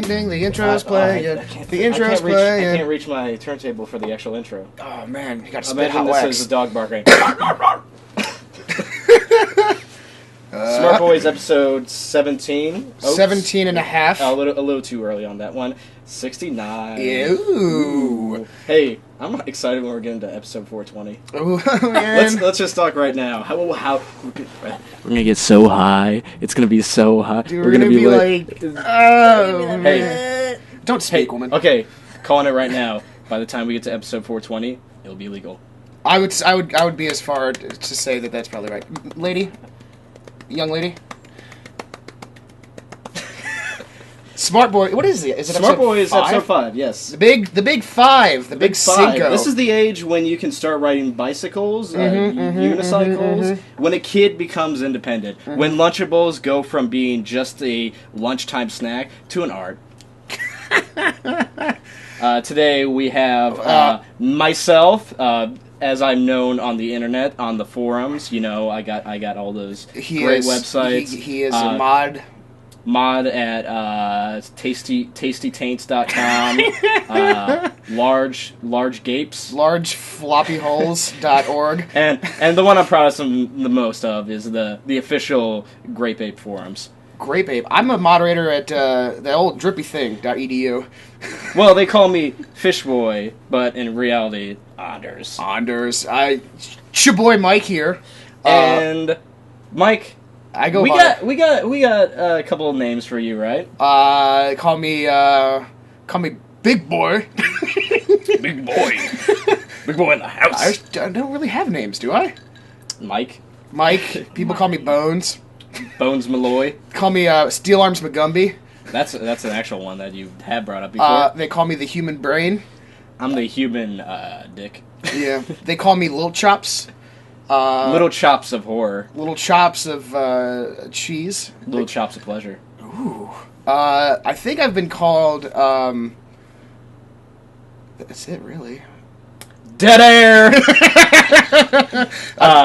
ding, ding. The intro's playing. The intro's I playing. can't reach my turntable for the actual intro. Oh man, you got to spit hot Imagine this wax. is a dog barking. Smart Boyz episode 17. Oops. 17 and a half. A little too early on that one. 69. Ew. Hey, I'm excited when we're getting to episode 420. Oh, man. Let's just talk right now. How we're gonna get so high. It's gonna be so high. Dude, we're gonna be like, oh, Hey. man. Don't speak, woman. Okay, calling it right now. By the time we get to episode 420, it'll be legal. I would be as far to say that that's probably right. Lady? Young lady? Smart Boy, what is it? Is it Smart Boyz five? episode 5, yes. The big five, the big Cinco. This is the age when you can start riding bicycles, unicycles, when a kid becomes independent, when Lunchables go from being just a lunchtime snack to an art. Today we have myself, as I'm known on the internet, on the forums. You know, I got all those great websites. He is a mod. Mod at tastytaints.com, large gapes, largefloppyholes.org, and the one I'm proudest of the most of is the official Grape Ape forums. Grape Ape. I'm a moderator at the old drippything.edu. Well, they call me Fishboy, but in reality, Anders. It's your boy Mike here, And Mike. I go. We got a couple of names for you, right? Call me Big Boy. Big boy, big boy in the house. I don't really have names, do I? Mike. People call me Bones. Bones Malloy. Call me Steel Arms McGumby. That's an actual one that you have brought up before. They call me the Human Brain. I'm the human dick. Yeah. They call me Little Chops. Little chops of horror. Little chops of cheese. Little chops of pleasure. Ooh. I think I've been called. That's it, really. Dead air.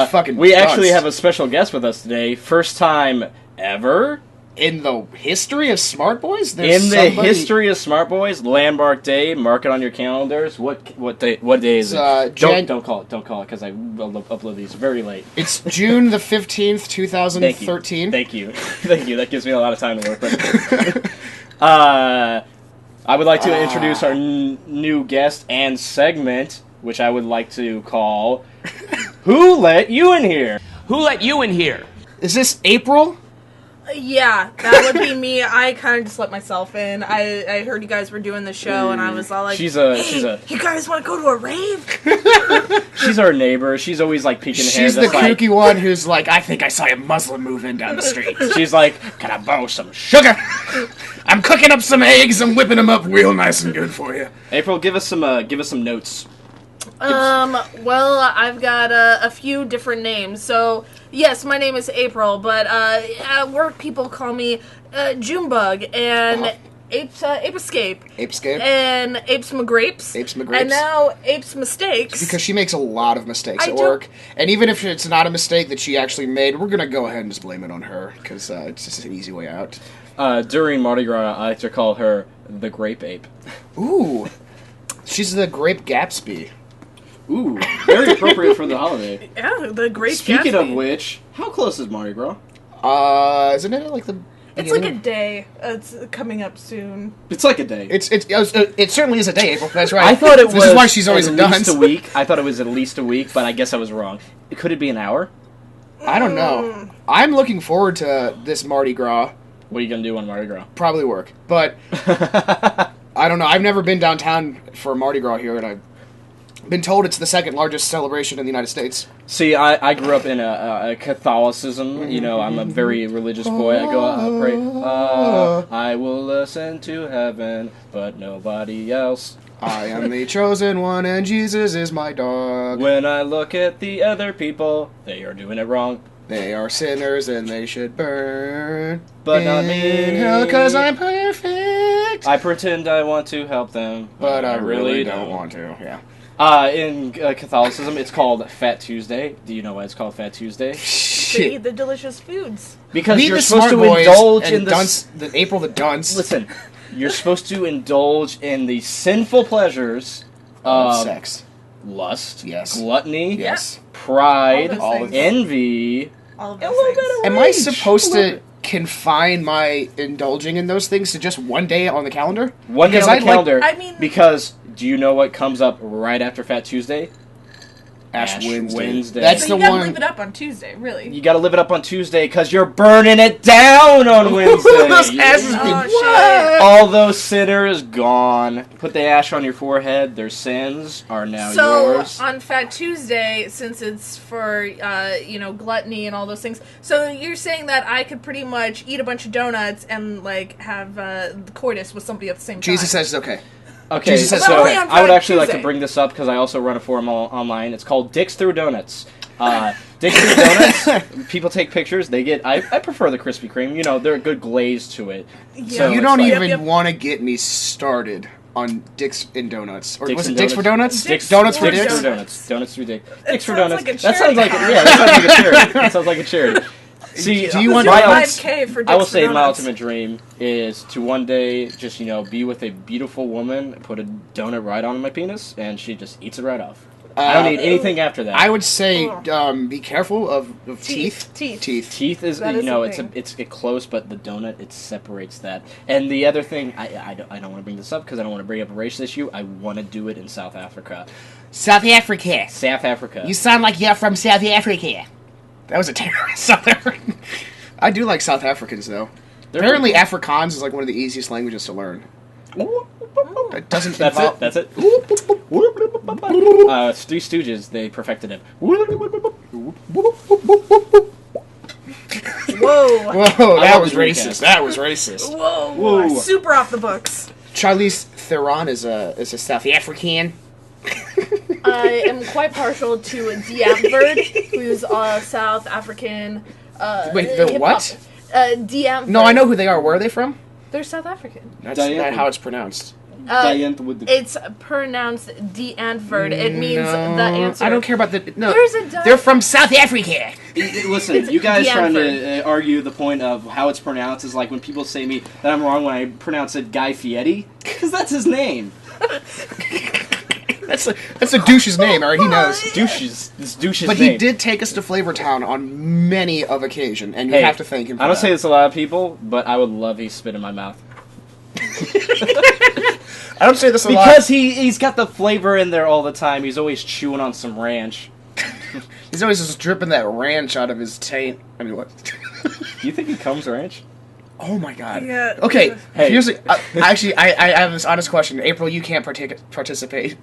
Fucking. We actually have a special guest with us today. First time ever in the history of Smart Boyz. The history of Smart Boyz, Landmark Day. Mark it on your calendars. What day is it? Don't call it because I will upload these very late. It's June the 15th, 2013. Thank you. That gives me a lot of time to work with. I would like to introduce our new guest and segment, which I would like to call "Who Let You In Here?" Who let you in here? Is this April? Yeah, that would be me. I kind of just let myself in. I heard you guys were doing the show, and I was all like, she's you guys want to go to a rave? She's our neighbor. She's always like peeking her head. She's the kooky one who's like, I think I saw a Muslim move in down the street. She's like, can I borrow some sugar? I'm cooking up some eggs and whipping them up real nice and good for you. April, give us some notes. Well, I've got a few different names. So, yes, my name is April, but at work people call me Junebug and Ape Escape. Ape Escape? And Apes McGrapes. Apes McGrapes. And now Apes Mistakes. Because she makes a lot of mistakes at work. And even if it's not a mistake that she actually made, we're going to go ahead and just blame it on her, because it's just an easy way out. During Mardi Gras, I like to call her the Grape Ape. Ooh. She's the Grape Gatsby. Ooh, very appropriate for the holiday. Yeah, the Grape Speaking Gatsby. of which, how close is Mardi Gras? Isn't it like the... It's like a day. It's coming up soon. It's like a day. It certainly is a day, April. That's right. I thought it was. This is why she's always a dunce. A week. I thought it was at least a week, but I guess I was wrong. Could it be an hour? I don't know. I'm looking forward to this Mardi Gras. What are you gonna do on Mardi Gras? Probably work, but I don't know. I've never been downtown for Mardi Gras here, and I've been told it's the second largest celebration in the United States. See, I grew up in a Catholicism. You know, I'm a very religious boy. I go out and pray. I will ascend to heaven, but nobody else. I am the chosen one, and Jesus is my dog. When I look at the other people, they are doing it wrong. They are sinners, and they should burn. But not me. In hell, 'cause I'm perfect. I pretend I want to help them, but I really don't want to. Yeah. In Catholicism, it's called Fat Tuesday. Do you know why it's called Fat Tuesday? They eat the delicious foods. Because Meet you're the supposed Smart to Boys indulge and in the April the Dunce. Listen, you're supposed to indulge in the sinful pleasures of sex. Lust, Yes. gluttony, Yes. pride, All those things. envy. All of A those little things. bit of Am I rage. supposed A little to bit. confine my indulging in those things to just one day on the calendar? One day Because on I the like calendar? I mean- because do you know what comes up right after Fat Tuesday? Ash Wednesday. That's That's So the you gotta one. leave it up on Tuesday, really. You got to live it up on Tuesday because you're burning it down on Wednesday. Those ashes Oh, be- shit. All those sinners gone. Put the ash on your forehead. Their sins are now So yours. on Fat Tuesday, since it's for gluttony and all those things, so you're saying that I could pretty much eat a bunch of donuts and like have coitus with somebody at the same time. Jesus says it's okay. Okay, Jesus says so so. Only on I would Fat actually like to Tuesday. bring this up because I also run a forum online. It's called Dicks Through Donuts. Dicks Through Donuts. People take pictures. They get. I prefer the Krispy Kreme. You know, they're a good glaze to it. Yeah. So You it's don't like- even Yep. want to get me started on Dicks and Donuts. Or Dicks was it and Dicks for Donuts? Dicks Donuts for for Dicks Dicks? through Donuts. donuts. Donuts through Dicks. It Dicks for sounds donuts. like a That sounds like charity. yeah. That sounds like a charity. That sounds like a charity. See, Do you want my, donuts? 5K for I will Dicks for say my Donuts. ultimate dream is to one day just be with a beautiful woman, put a donut right on my penis, and she just eats it right off. I don't need anything after that. I would say be careful of teeth. Teeth. Teeth is That is the it's thing. it's close, but the donut it separates that. And the other thing, I don't want to bring this up because I don't want to bring up a racial issue. I want to do it in South Africa. South Africa. South Africa. You sound like you're from South Africa. That was a terrible South African. I do like South Africans though. They're Apparently, pretty Afrikaans is like one of the easiest languages to learn. cool. It doesn't That's involve. it. That's it. Three Stooges. They perfected it. Whoa. Whoa, I that love was the racist. recast. That was racist. Whoa. Whoa. Super off the books. Charlize Theron is a South African. I am quite partial to D'Antwoord, who's a South African. Wait, the hip-hop. what? D'Antwoord. No, I know who they are. Where are they from? They're South African. That's Diane not Wood. how it's pronounced. It's pronounced D'Antwoord. It means the answer. I don't care about the. No, There's a they're from South Africa. Listen, It's you guys trying D'Antwoord. to argue the point of how it's pronounced is like when people say me that I'm wrong when I pronounce it Guy Fieri, because that's his name. That's a douche's name, alright? He knows. Douche's. This douche's But name. he did take us to Flavor Town on many of occasion, and you Hey, have to thank him for I don't that. say this to a lot of people, but I would love he spit in my mouth. I don't say this a lot. Because he's got the flavor in there all the time. He's always chewing on some ranch. He's always just dripping that ranch out of his taint. I mean, what? Do you think he comes ranch? Oh my god. Yeah. Okay, Hey. here's actually I have this honest question. April, you can't participate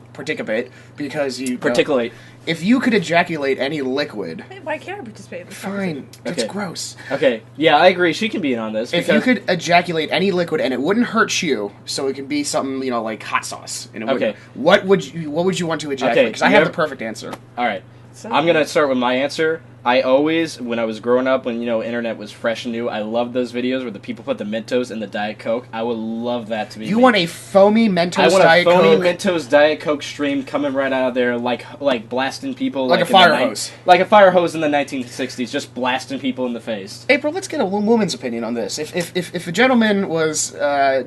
because you Particulate. if you could ejaculate any liquid, Why can't I participate in this fine, that's Okay. gross. Okay, yeah, I agree. She can be in on this. If you because- could ejaculate any liquid and it wouldn't hurt you, so it could be something like hot sauce. And it wouldn't- Okay. What would you want to ejaculate? Okay, Because I you have ever- the perfect answer. All right. So- I'm gonna start with my answer. I always, when I was growing up, when internet was fresh and new, I loved those videos where the people put the Mentos in the Diet Coke. I would love that to be. You me. want a foamy Mentos I want a Diet phony Coke? Mentos Diet Coke stream coming right out of there, like blasting people, Like a in the fire ni- hose. like a fire hose in the 1960s, just blasting people in the face. April, let's get a woman's opinion on this. If a gentleman was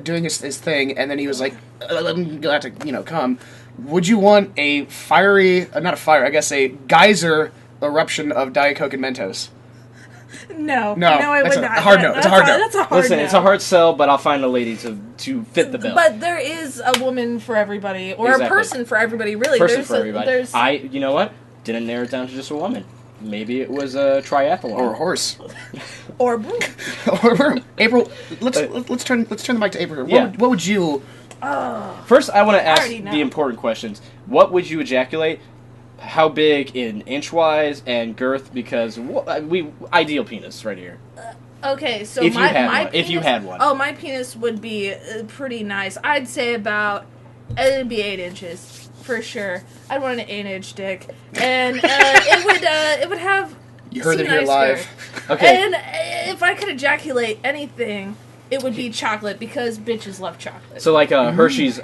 doing his thing and then he was like, I'm glad to come, would you want a fiery, not a fire, I guess a geyser eruption of Diet Coke and Mentos? No, No, I that's would a not. hard no. It's a hard no. That's a hard Listen, no. it's a hard sell, but I'll find a lady to fit the bill. But there is a woman for everybody, or Exactly. a person for everybody. Really, Person there's for everybody. There's You know what? Didn't narrow it down to just a woman. Maybe it was a triathlon. Or a horse? or boom. Or April, let's turn the mic to April. Yeah. What would you? First, I want to ask already know. the important questions. What would you ejaculate? How big in inch-wise and girth? Because ideal penis right here. Okay, so If you my had my one. penis, If you had one. Oh, my penis would be pretty nice. I'd say it'd be 8 inches for sure. I'd want an 8-inch dick, and it would have. You heard some it here nice live. hair. Okay. And if I could ejaculate anything, it would be chocolate because bitches love chocolate. So like a Hershey's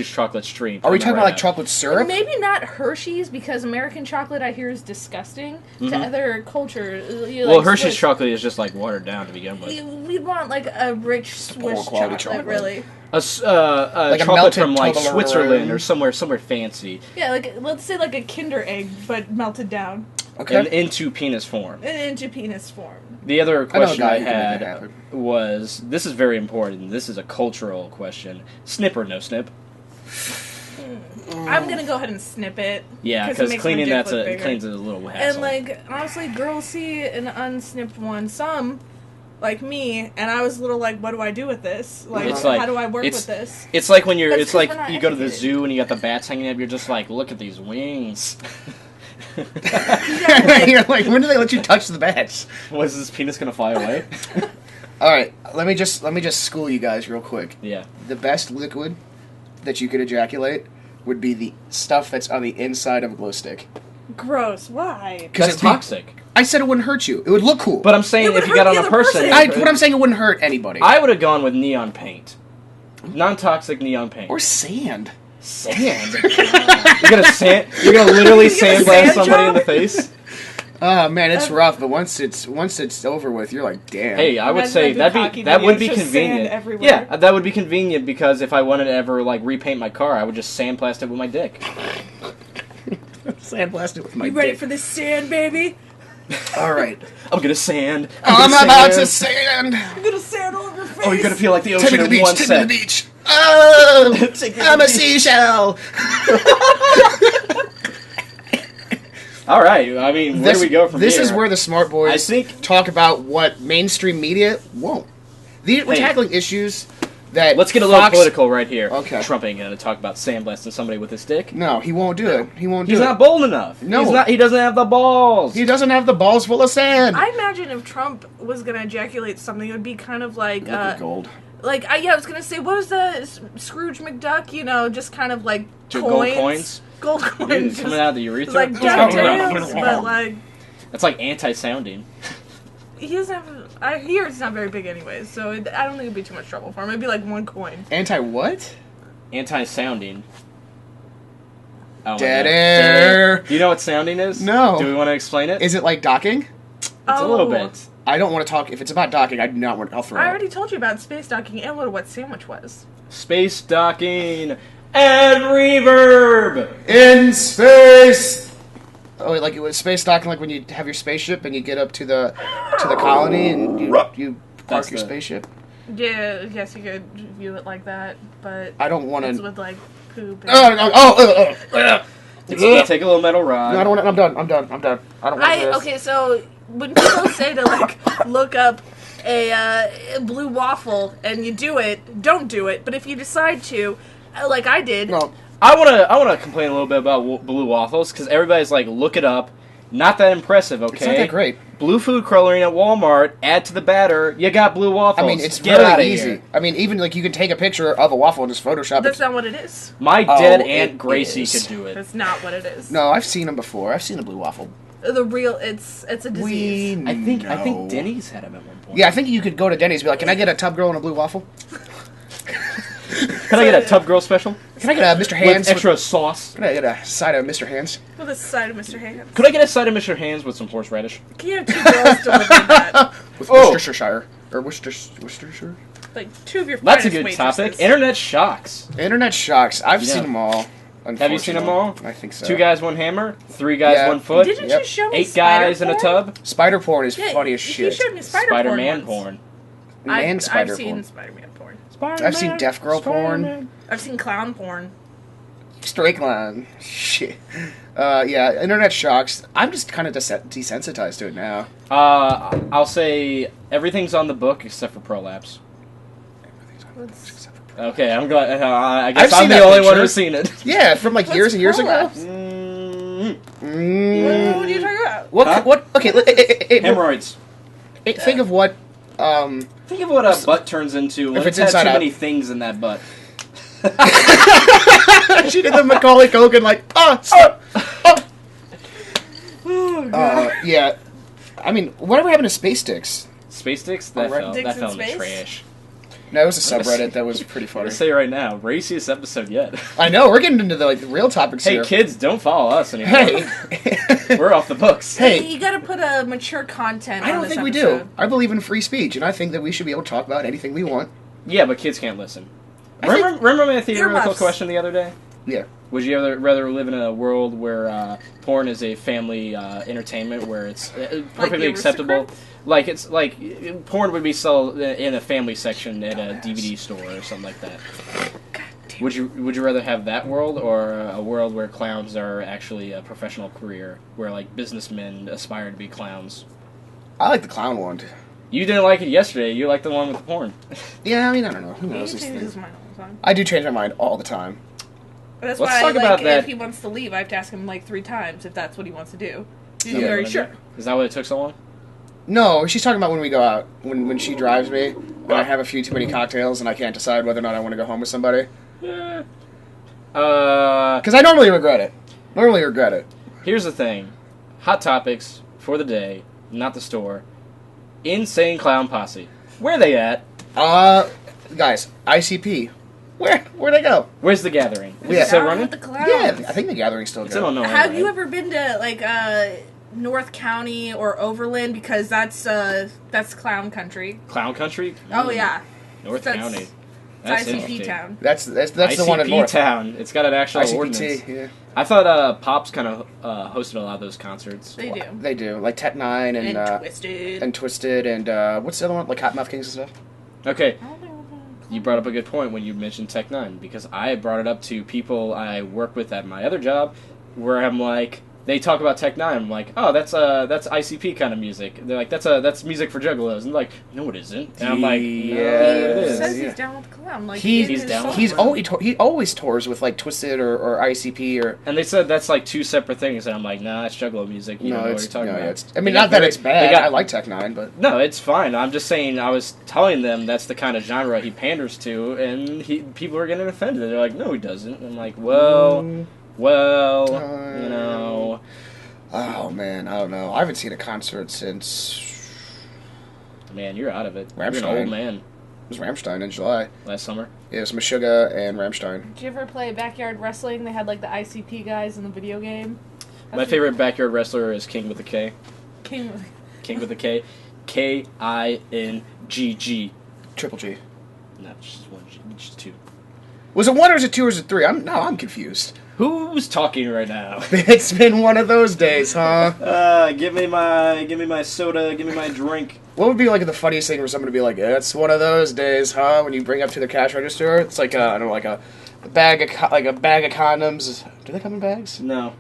chocolate stream. Are we talking about like now. chocolate syrup? Maybe not Hershey's because American chocolate I hear is disgusting to other cultures. Well, Hershey's chocolate is just like watered down to begin with. We'd want like a rich Swiss quality chocolate, really. A chocolate melted from like Toblerone. Switzerland or somewhere fancy. Yeah, like let's say like a Kinder egg, but melted down Okay. And into penis form. and into penis form. The other question I who can make that had happen. was, this is very important, this is a cultural question, snip or no snip? I'm gonna go ahead and snip it. Yeah, it because makes my cleaning dick that's look a bigger. cleans it a little hassle. And like honestly, girls see an unsnipped one. Some, like me, and I was a little like, what do I do with this? Like, It's like- how do I work it's- with this? It's like when you're, That's it's 'cause like we're not you go to the educated. zoo and you got the bats hanging up, you're just like, look at these wings. You're like, when do they let you touch the bats? Was this penis gonna fly away? All right, let me just school you guys real quick. Yeah. The best liquid that you could ejaculate would be the stuff that's on the inside of a glow stick. Gross. Why? That's it'd be- toxic. I said it wouldn't hurt you. It would look cool. But I'm saying It would if you hurt got on the a other person... person. What I'm saying, it wouldn't hurt anybody. I would have gone with neon paint. Non-toxic neon paint. Or sand. Sand. You're gonna literally sandblast sand somebody in job? the face? Oh man, it's rough. But once it's over with, you're like, damn. Hey, I would Imagine say I do hockey that would videos, be just convenient. sand everywhere. Yeah, that would be convenient because if I wanted to ever like repaint my car, I would just sandblast it with my dick. Sandblast it with my You ready dick. for this sand, baby? All right. I'm gonna sand. I'm gonna about to sand. sand. I'm gonna sand all over your face. Oh, you're gonna feel like the Take me ocean to the in beach. one Take me to the set. beach. Oh, Take me to I'm the a beach. seashell. All right. I mean, where do we go from This here? is where the smart boys I think- talk about what mainstream media won't. We're Hey. tackling issues that Let's get a little Fox- political right here. Okay. Trump ain't gonna talk about sandblasting somebody with his dick. No, he won't do it. He won't do He's it. not bold enough. No. He doesn't have the balls. He doesn't have the balls full of sand. I imagine if Trump was gonna ejaculate something, it would be kind of like, Liquid gold. I was gonna say, what was the Scrooge McDuck? You know, just kind of like Two coins. gold coins? Gold Dude, coins. coming just- out of the urethra. like DuckTales, but like That's like anti-sounding. he doesn't have. I hear it's not very big anyways, so I don't think it'd be too much trouble for him. It'd be like one coin. Anti what? Anti-sounding. Oh my Dead God. air. Do you know what sounding is? No. Do we want to explain it? Is it like docking? It's a little bit. I don't want to talk. If it's about docking, I do not want. I'll throw I it. already told you about space docking and what sandwich was. Space docking and reverb. In space. Oh, like it was space docking, like when you have your spaceship and you get up to the colony and you park That's your the- spaceship. Yeah, I guess you could view it like that, but I don't want it's to. with like poop. And It's gonna take a little metal rod. No, I don't want. I'm done. I don't want this. Okay, so when people say to like look up a blue waffle and you do it, don't do it. But if you decide to, like I did, No. I wanna complain a little bit about blue waffles because everybody's like, look it up. Not that impressive, okay? It's not that great. Blue food coloring at Walmart. Add to the batter. You got blue waffles. I mean, it's Get outta really easy. here. I mean, even like you can take a picture of a waffle and just Photoshop that's it. not what it is. My Oh, dead it Aunt Gracie is. could do it. That's not what it is. No, I've seen them before. I've seen a blue waffle. The real, it's a disease. I think know. Denny's had them at one point. Yeah, I think you could go to Denny's and be like, "Can I get a tub girl and a blue waffle? Can I get a Tub Girl special? Can I get a Mr. Hands With extra sauce? Can I get a side of Mr. Hands? With a side of Mr. Hands. Could I get a side of Mr. Hands with some horseradish? Can you have two girls deliver that? With Oh. Worcestershire or Worcestershire? Like two of your That's a finest good waitresses. topic. Internet shocks. Internet shocks. I've Yeah. seen them all. Have you seen them all? I think so. 2 guys, 1 hammer. 3 guys, Yeah. 1 foot. Didn't Yep. you show me 8 spider guys in a porn? tub. Spider porn is Yeah, funny as You shit. showed me spider Spider-Man porn. porn. Man spider I've seen porn. Spider-Man porn. I've seen deaf girl porn. I've seen clown porn. Straight line. Shit. Yeah, internet shocks. I'm just kind of desensitized to it now. I'll say everything's on the book except for prolapse. Okay, I'm glad. I guess I've seen I'm the that only one picture. who's seen it. Yeah, from like What's years and years ago. prolapse? Mm. What are you talking about? What? Huh? What? Okay. Hemorrhoids. Think of what. Think of what a butt turns into when If it's it's had inside too out. many things in that butt. She did the Macaulay Culkin like, stop. Yeah. I mean, whatever happened to space sticks? Space sticks? That Alright. fell, Dicks that in fell in the space? trash. No, it was a subreddit that was pretty I'm funny. gonna say right now, raciest episode yet. I know, we're getting into the real topics Hey here. kids, don't follow us anymore. Hey. We're off the books. Hey. You gotta put a mature content I on don't this think we episode. do. I believe in free speech, and I think that we should be able to talk about anything we want. Yeah, but kids can't listen. I think- Remember my theoretical Earmuffs. question the other day? Yeah. Would you rather live in a world where porn is a family entertainment, where it's perfectly the acceptable? Aristocrats? Like it's like porn would be sold in a family section at a DVD store or something like that. Would you rather have that world or a world where clowns are actually a professional career, where like businessmen aspire to be clowns? I like the clown one. You didn't like it yesterday. You like the one with the porn. Yeah, I mean, I don't know. Who He knows these changes things? his mind all the time. I do change my mind all the time. That's Let's why, talk like, about that. if he wants to leave, I have to ask him like 3 times if that's what he wants to do. He's Yeah. very sure. Is that why it took so long? No, she's talking about when we go out. When she drives me, and I have a few too many cocktails, and I can't decide whether or not I want to go home with somebody. Yeah. Because I normally regret it. Here's the thing. Hot topics for the day, not the store. Insane Clown Posse. Where they at? Guys, ICP. Where'd they go? Where's the gathering? Is Yeah. it still Down running? with the clowns. Yeah, I think the gathering's still It's good. in Illinois. Have right? you ever been to like North County or Overland? Because that's clown country. Clown Country? Oh yeah, North That's- County. it's That's ICP interesting. town. That's the one in ICP North. town. It's got an actual ordinance. ICPT, yeah. I thought Pops kind of hosted a lot of those concerts. They do. They do. Like Tech Nine And and Twisted. Twisted and what's the other one? Like Hot Mouth Kings and stuff? Okay, you brought up a good point when you mentioned Tech Nine, because I brought it up to people I work with at my other job, where I'm like, they talk about Tech Nine. I'm like, oh, that's ICP kind of music. They're like, that's music for juggalos. And they're like, no, it isn't. And I'm like, no, Yeah. it He is. says yeah. he's down with the clown. Like He's in his down. song. He always tours with like Twisted or ICP or And they said that's like 2 separate things, and I'm like, nah, it's juggalo music. You don't know what you're talking about. I mean, They got not that very- it's bad. they got- I like Tech Nine, but No, it's fine. I'm just saying, I was telling them that's the kind of genre he panders to, and people are getting offended. They're like, no, he doesn't. I'm like, well, you know. Oh man, I don't know. I haven't seen a concert since Man, you're out of it. You're an Rammstein. old man. it was Rammstein in July. Last summer. Yeah, it was Meshuggah and Rammstein. Did you ever play backyard wrestling? They had like the ICP guys in the video game. My favorite backyard wrestler is King with a K. King. King with a K. K-I-N-G-G. Triple G. No, just one G. Just 2. Was it 1 or is it 2 or is it 3? I'm confused. Who's talking right now? It's been one of those days, huh? Give me my soda. Give me my drink. What would be like the funniest thing for someone to be like, "It's one of those days, huh?" When you bring up to the cash register, it's like I don't know, like a bag of condoms. Do they come in bags? No.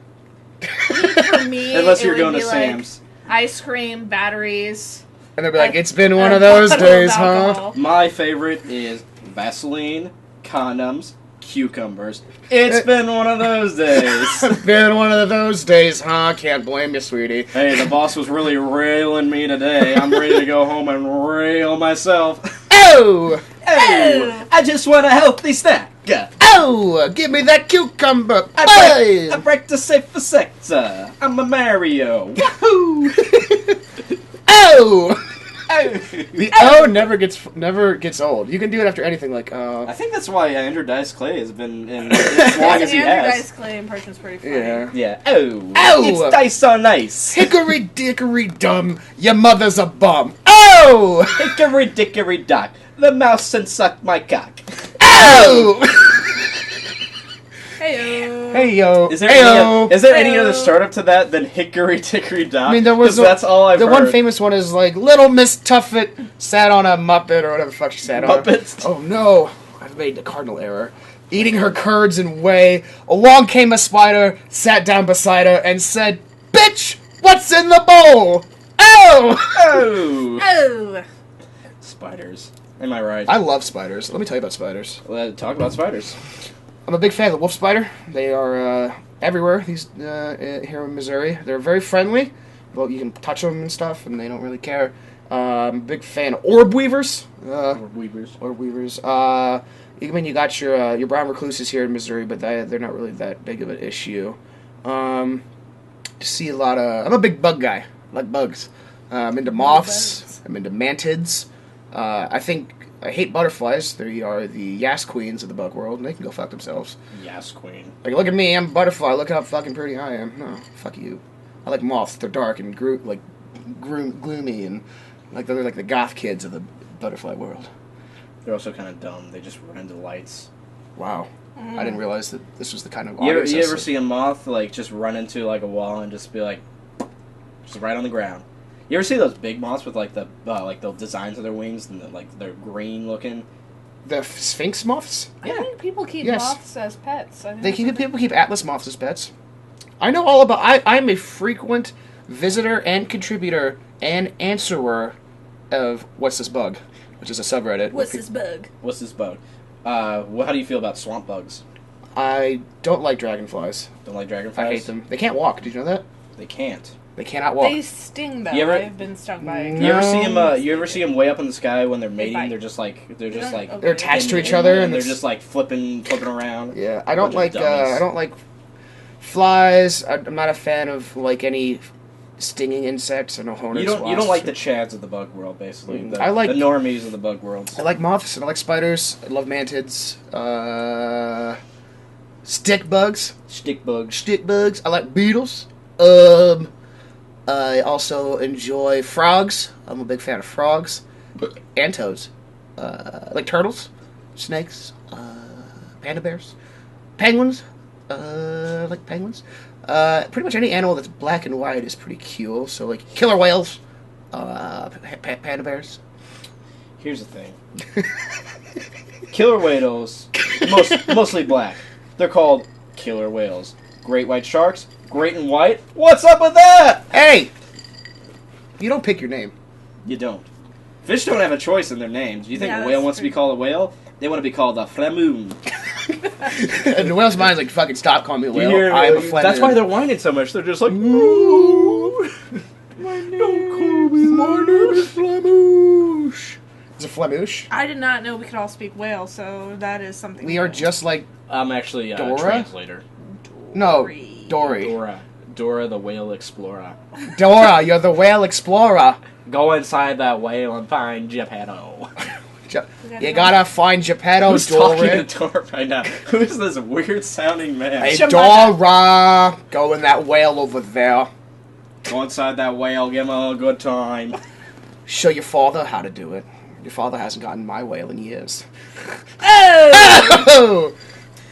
For me, Unless it you're would going to be like Sam's. ice cream, batteries. And they'll be like, a- "It's been one a of those bottle of days, huh?" alcohol. My favorite is Vaseline, condoms, cucumbers. It's been one of those days. Been one of those days, huh? Can't blame you, sweetie. Hey, the boss was really railing me today. I'm ready to go home and rail myself. Oh, Hey, I just want a healthy snack. oh, give me that cucumber. I Hey! break the safer sector. I'm a Mario. Wahoo! Oh, Oh. the O never gets old. You can do it after anything, like I think that's why Andrew Dice Clay has been in as long as he Andrew has. Dice Clay impression's pretty funny. yeah. Yeah. Oh. Ow. It's dice on ice. Hickory dickory dumb, your mother's a bum. Oh, Hickory dickory dock. The mouse and suck my cock. oh. Heyo. Hey yo, Is there Heyo. any other startup to that than Hickory Dickory Dock? I mean, there was 'Cause that's all I've the heard. one famous one is like Little Miss Tuffet sat on a muppet or whatever the fuck she sat on. Muppet. Oh no, I've made the cardinal error. Eating her curds and whey, along came a spider, sat down beside her, and said, "Bitch, what's in the bowl?" Oh! Oh. Oh. Spiders. Am I right? I love spiders. Let me tell you about spiders. Let's talk about spiders. I'm a big fan of the wolf spider. They are everywhere. These here in Missouri, they're very friendly. Well, you can touch them and stuff, and they don't really care. Big fan of orb weavers. Weavers. Orb weavers. I mean, you got your brown recluses here in Missouri, but they're not really that big of an issue. See a lot of. I'm a big bug guy. I like bugs. I'm into moths. I'm into mantids. I think I hate butterflies. They are the Yas queens of the bug world, and they can go fuck themselves. Yas queen. Like, look at me, I'm a butterfly. Look how fucking pretty I am. No, fuck you. I like moths. They're dark and gloomy, and like they're like the goth kids of the butterfly world. They're also kind of dumb. They just run into lights. Wow. I didn't realize that this was the kind of You audience. ever see a moth like just run into like a wall and just be like, just right on the ground? You ever see those big moths with like the designs of their wings and they're green looking? The sphinx moths? I think people keep Yes. moths as pets. People keep atlas moths as pets. I know all about. I'm a frequent visitor and contributor and answerer of What's This Bug, which is a subreddit. What's this bug? What's this bug? How do you feel about swamp bugs? I don't like dragonflies. Don't like dragonflies? I hate them. They can't walk. Did you know that? They can't. They cannot walk. They sting though. You ever- I've been stung by a You ever see them? No. You ever see them way up in the sky when they're mating? bite. They're just like They're attached to and- each other, and they're it's- just like flipping around. Yeah, I don't Bunch like. of dummies. I don't like flies. I'm not a fan of like any stinging insects. I know hornets. You don't wasps. like the chads of the bug world, basically. The, I like- the normies of the bug world. I like moths and I like spiders. I love mantids. Stick bugs. Stick bugs. Stick bugs. I like beetles. I also enjoy frogs. I'm a big fan of frogs and toads. Like turtles, snakes, panda bears, penguins. Like penguins. Pretty much any animal that's black and white is pretty cool. So like killer whales, panda bears. Here's the thing. Killer whales, mostly black. They're called killer whales. Great white sharks, great and white. What's up with that? Hey, you don't pick your name. You don't. Fish don't have a choice in their names. You think Yeah, a whale that's wants to be true. called a whale? They want to be called a flamoon. And the whale's mind's like, fucking stop calling me a You whale. hear- I'm a flamin. That's why they're whining so much. They're just like, "Ooh, My name, don't call me my name is Flamoosh. Is it Flamoosh? I did not know we could all speak whale, so that is something. We are new. just like I'm actually a Dora? translator. no Dory. Dory. Dora the whale explorer. Dora, you're the whale explorer. Go inside that whale and find Geppetto. You gotta find Geppetto, Who's talking Dora. to Dora right now? Who is this weird sounding man? Hey, Shemada. Dora, go in that whale over there. Go inside that whale, give him a good time. Show your father how to do it. Your father hasn't gotten my whale in years. Oh!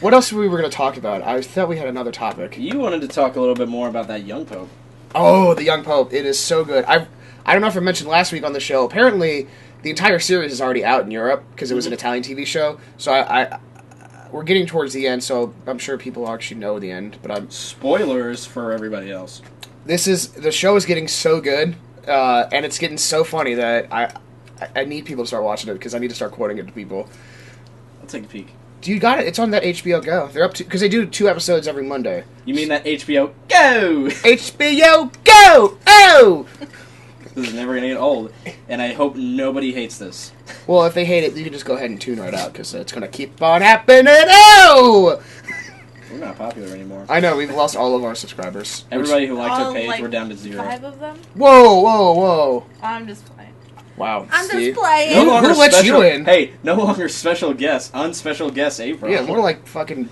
What else were we going to talk about? I thought we had another topic. You wanted to talk a little bit more about that young pope. Oh, the Young Pope. It is so good. I don't know if I mentioned last week on the show. Apparently, the entire series is already out in Europe because it was an Italian TV show. So we're getting towards the end, so I'm sure people actually know the end. But Spoilers for everybody else. the show is getting so good, and it's getting so funny that I need people to start watching it because I need to start quoting it to people. I'll take a peek. Do you got it? It's on that HBO Go. They're up to because they do 2 episodes every Monday. You mean that HBO Go? HBO Go! Oh! This is never gonna get old, and I hope nobody hates this. Well, if they hate it, you can just go ahead and tune right out because it's gonna keep on happening. Oh! We're not popular anymore. I know we've lost all of our subscribers. Everybody who liked our All, page, like, we're down to 0. 5 of them? Whoa, whoa, whoa! I'm just playing. Wow. I'm see? just playing. No longer- Who let special, you in? Hey, no longer special guest, unspecial guest April. Yeah, more like fucking.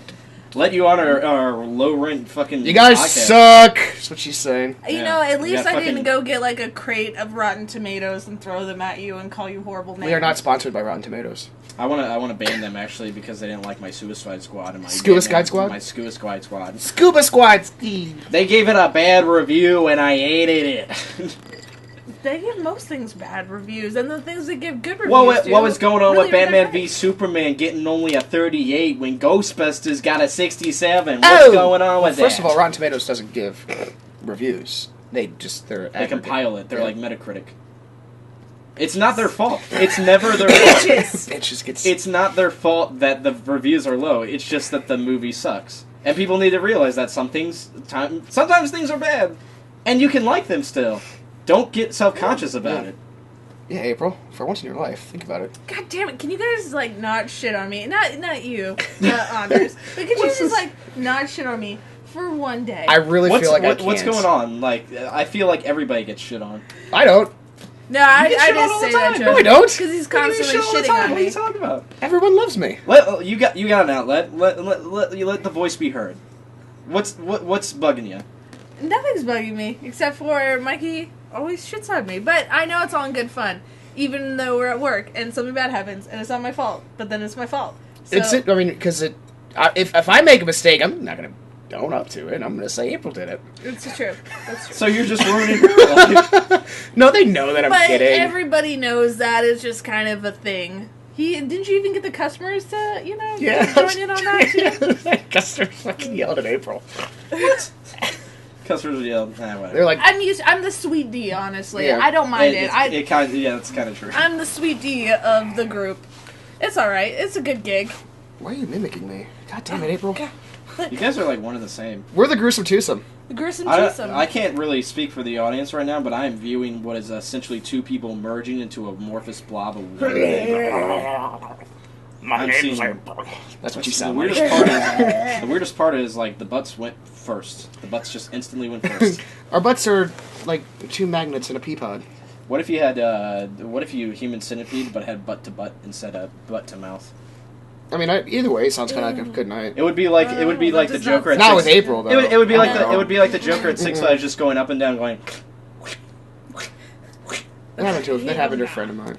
Let you on our low rent fucking. You guys podcast. suck. That's what she's saying. You Yeah. know, at We least got I didn't fucking- go get like a crate of Rotten Tomatoes and throw them at you and call you horrible names. We are not sponsored by Rotten Tomatoes. I wanna ban them actually because they didn't like my Suicide Squad and my Suicide Squad? My Suicide Squad. Scuba Squad, Steve. They gave it a bad review and I hated it. They give most things bad reviews, and the things that give good reviews. What was going on really with Batman are v great. Superman getting only a 38 when Ghostbusters got a 67? Oh! What's going on with that? First of all, Rotten Tomatoes doesn't give reviews. They're they aggregate. compile it. They're Yeah. like Metacritic. It's not their fault. It's never their fault. Bitches. It just gets. It's not their fault that the reviews are low. It's just that the movie sucks. And people need to realize that sometimes things are bad. And you can like them still. Don't get self-conscious about Yeah. it. Yeah, April. For once in your life, think about it. God damn it! Can you guys like not shit on me? Not you, Anders. But could you What's just this? like not shit on me for one day? I really feel like I can't. What's going on? Like, I feel like everybody gets shit on. I don't. No, I get shit on just all say the that time. joke. No, I don't. Because he's You get constantly shit all the shitting time. on What are you me. talking about? Everyone loves me. You got an outlet. Let the voice be heard. What's bugging you? Nothing's bugging me, except for Mikey always shits on me. But I know it's all in good fun, even though we're at work and something bad happens, and it's not my fault. But then it's my fault. So, I mean, because if I make a mistake, I'm not gonna own up to it. I'm gonna say April did it. It's true. That's true. So you're just ruining her life. No, they know that I'm But kidding. everybody knows that it's just kind of a thing. Didn't you even get the customers to, Yeah. join in on that too? Customers fucking yelled at April. What? Customers yell. Whatever. They're like, I'm the sweet D, honestly. Yeah. I don't mind it. That's kind of true. I'm the sweet D of the group. It's all right. It's a good gig. why are you mimicking me? God damn it, April. You guys are like one and the same. We're the gruesome twosome. The gruesome twosome. I can't really speak for the audience right now, but I am viewing what is essentially two people merging into a amorphous blob of one. My I'm name's seeing- April. That's what you The sound like. weirdest part is like the butts went first. The butts just instantly went first. Our butts are like two magnets in a pea pod. What if you had human centipede but had butt to butt instead of butt to mouth? I mean, either way, it sounds kind of like a good night. It would be like that the does Joker at Not with 6 April though. It would be like No. it would be like the Joker at Six Flags just going up and down going. That happened to a friend of mine.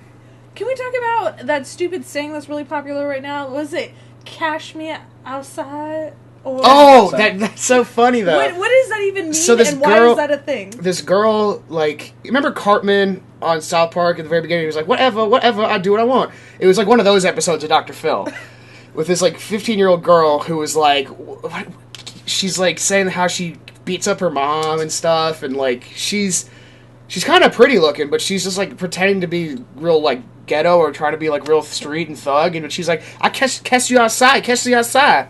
Can we talk about that stupid saying that's really popular right now? Was it "Cash me outside"? Or Oh, that's so funny though. what does that even mean? So this and why girl- is that a thing? This girl, like, you remember Cartman on South Park at the very beginning? He was like, whatever, I do what I want. It was like one of those episodes of Dr. Phil. With this, like, 15-year-old girl who was like, she's, like, saying how she beats up her mom and stuff, and, like, she's kind of pretty looking, but she's just, like, pretending to be real, like, ghetto or trying to be, like, real street and thug, and she's like, I catch you outside. Cash you outside.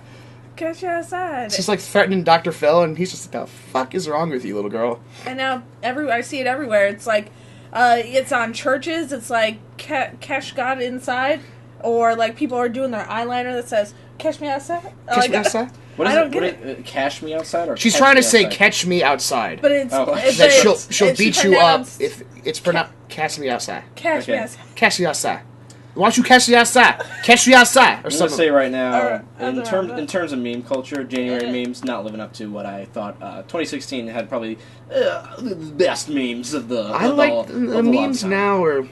She's, like, threatening Dr. Phil, and he's just, the fuck is wrong with you, little girl? And now I see it everywhere. It's like, it's on churches. It's like, "Cash God inside," or like people are doing their eyeliner that says "Catch me outside." Catch me outside? What is I don't it? get it. Cash me outside or She's catch trying to me say, outside? catch me outside. But it's, Oh. it's That it's- she'll it's beat you up pronounced if it's pronounced. Catch me outside. "Cash me Okay. outside." Catch me outside. Why don't you catch me outside? Catch me outside or I'm gonna something. say right now, Alright, in terms of meme culture, January memes not living up to what I thought. 2016 had probably the best memes of the. I of like all, the of a long memes time. now. Or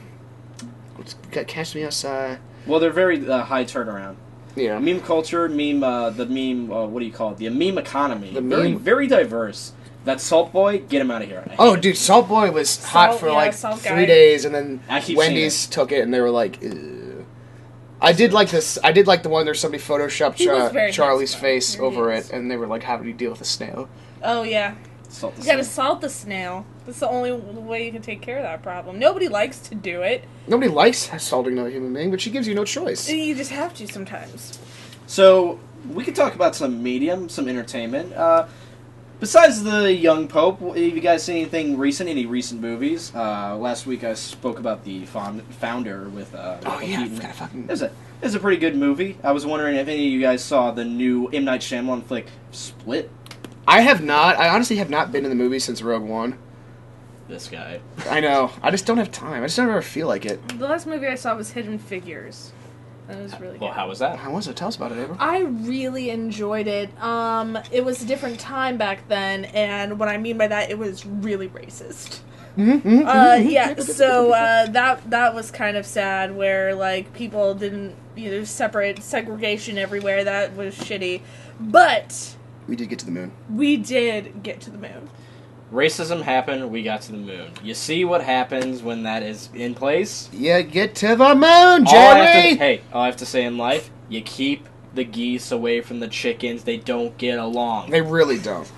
catch me outside. Well, they're very high turnaround. Yeah. Meme culture, the meme. What do you call it? The meme economy. The very meme- very diverse. That Salt Boy, get him out of here. I hate Oh, it. dude, Salt Boy was hot for like Salt 3 guy. days, and then I keep Wendy's took it, and they were like, "Ew." I did like this. I did like the one where somebody photoshopped He was very Charlie's nice, face though. over He is. it, and they were like, "How do you deal with a snail?" Oh yeah, Salt the you gotta sun. salt the snail. That's the only way you can take care of that problem. Nobody likes to do it. Nobody likes salting another human being, but she gives you no choice. You just have to sometimes. So we could talk about some medium, some entertainment. Besides the young Pope, have you guys seen anything recent? Any recent movies? Last week I spoke about the Founder with. Oh Michael yeah, I Keaton. forgot fucking. It was a pretty good movie. I was wondering if any of you guys saw the new M. Night Shyamalan flick, Split. I have not. I honestly have not been in the movie since Rogue One. This guy. I know. I just don't have time. I just don't ever feel like it. The last movie I saw was Hidden Figures. That was really good. Well, how was that? How was it? Tell us about it, April. I really enjoyed it. It was a different time back then, and what I mean by that, it was really racist. Yeah, so that was kind of sad, where like people didn't, separate segregation everywhere. That was shitty, but We did get to the moon. we did get to the moon. Racism happened, we got to the moon. You see what happens when that is in place? Yeah, get to the moon, All Jerry! I have to say in life, you keep the geese away from the chickens. They don't get along. They really don't.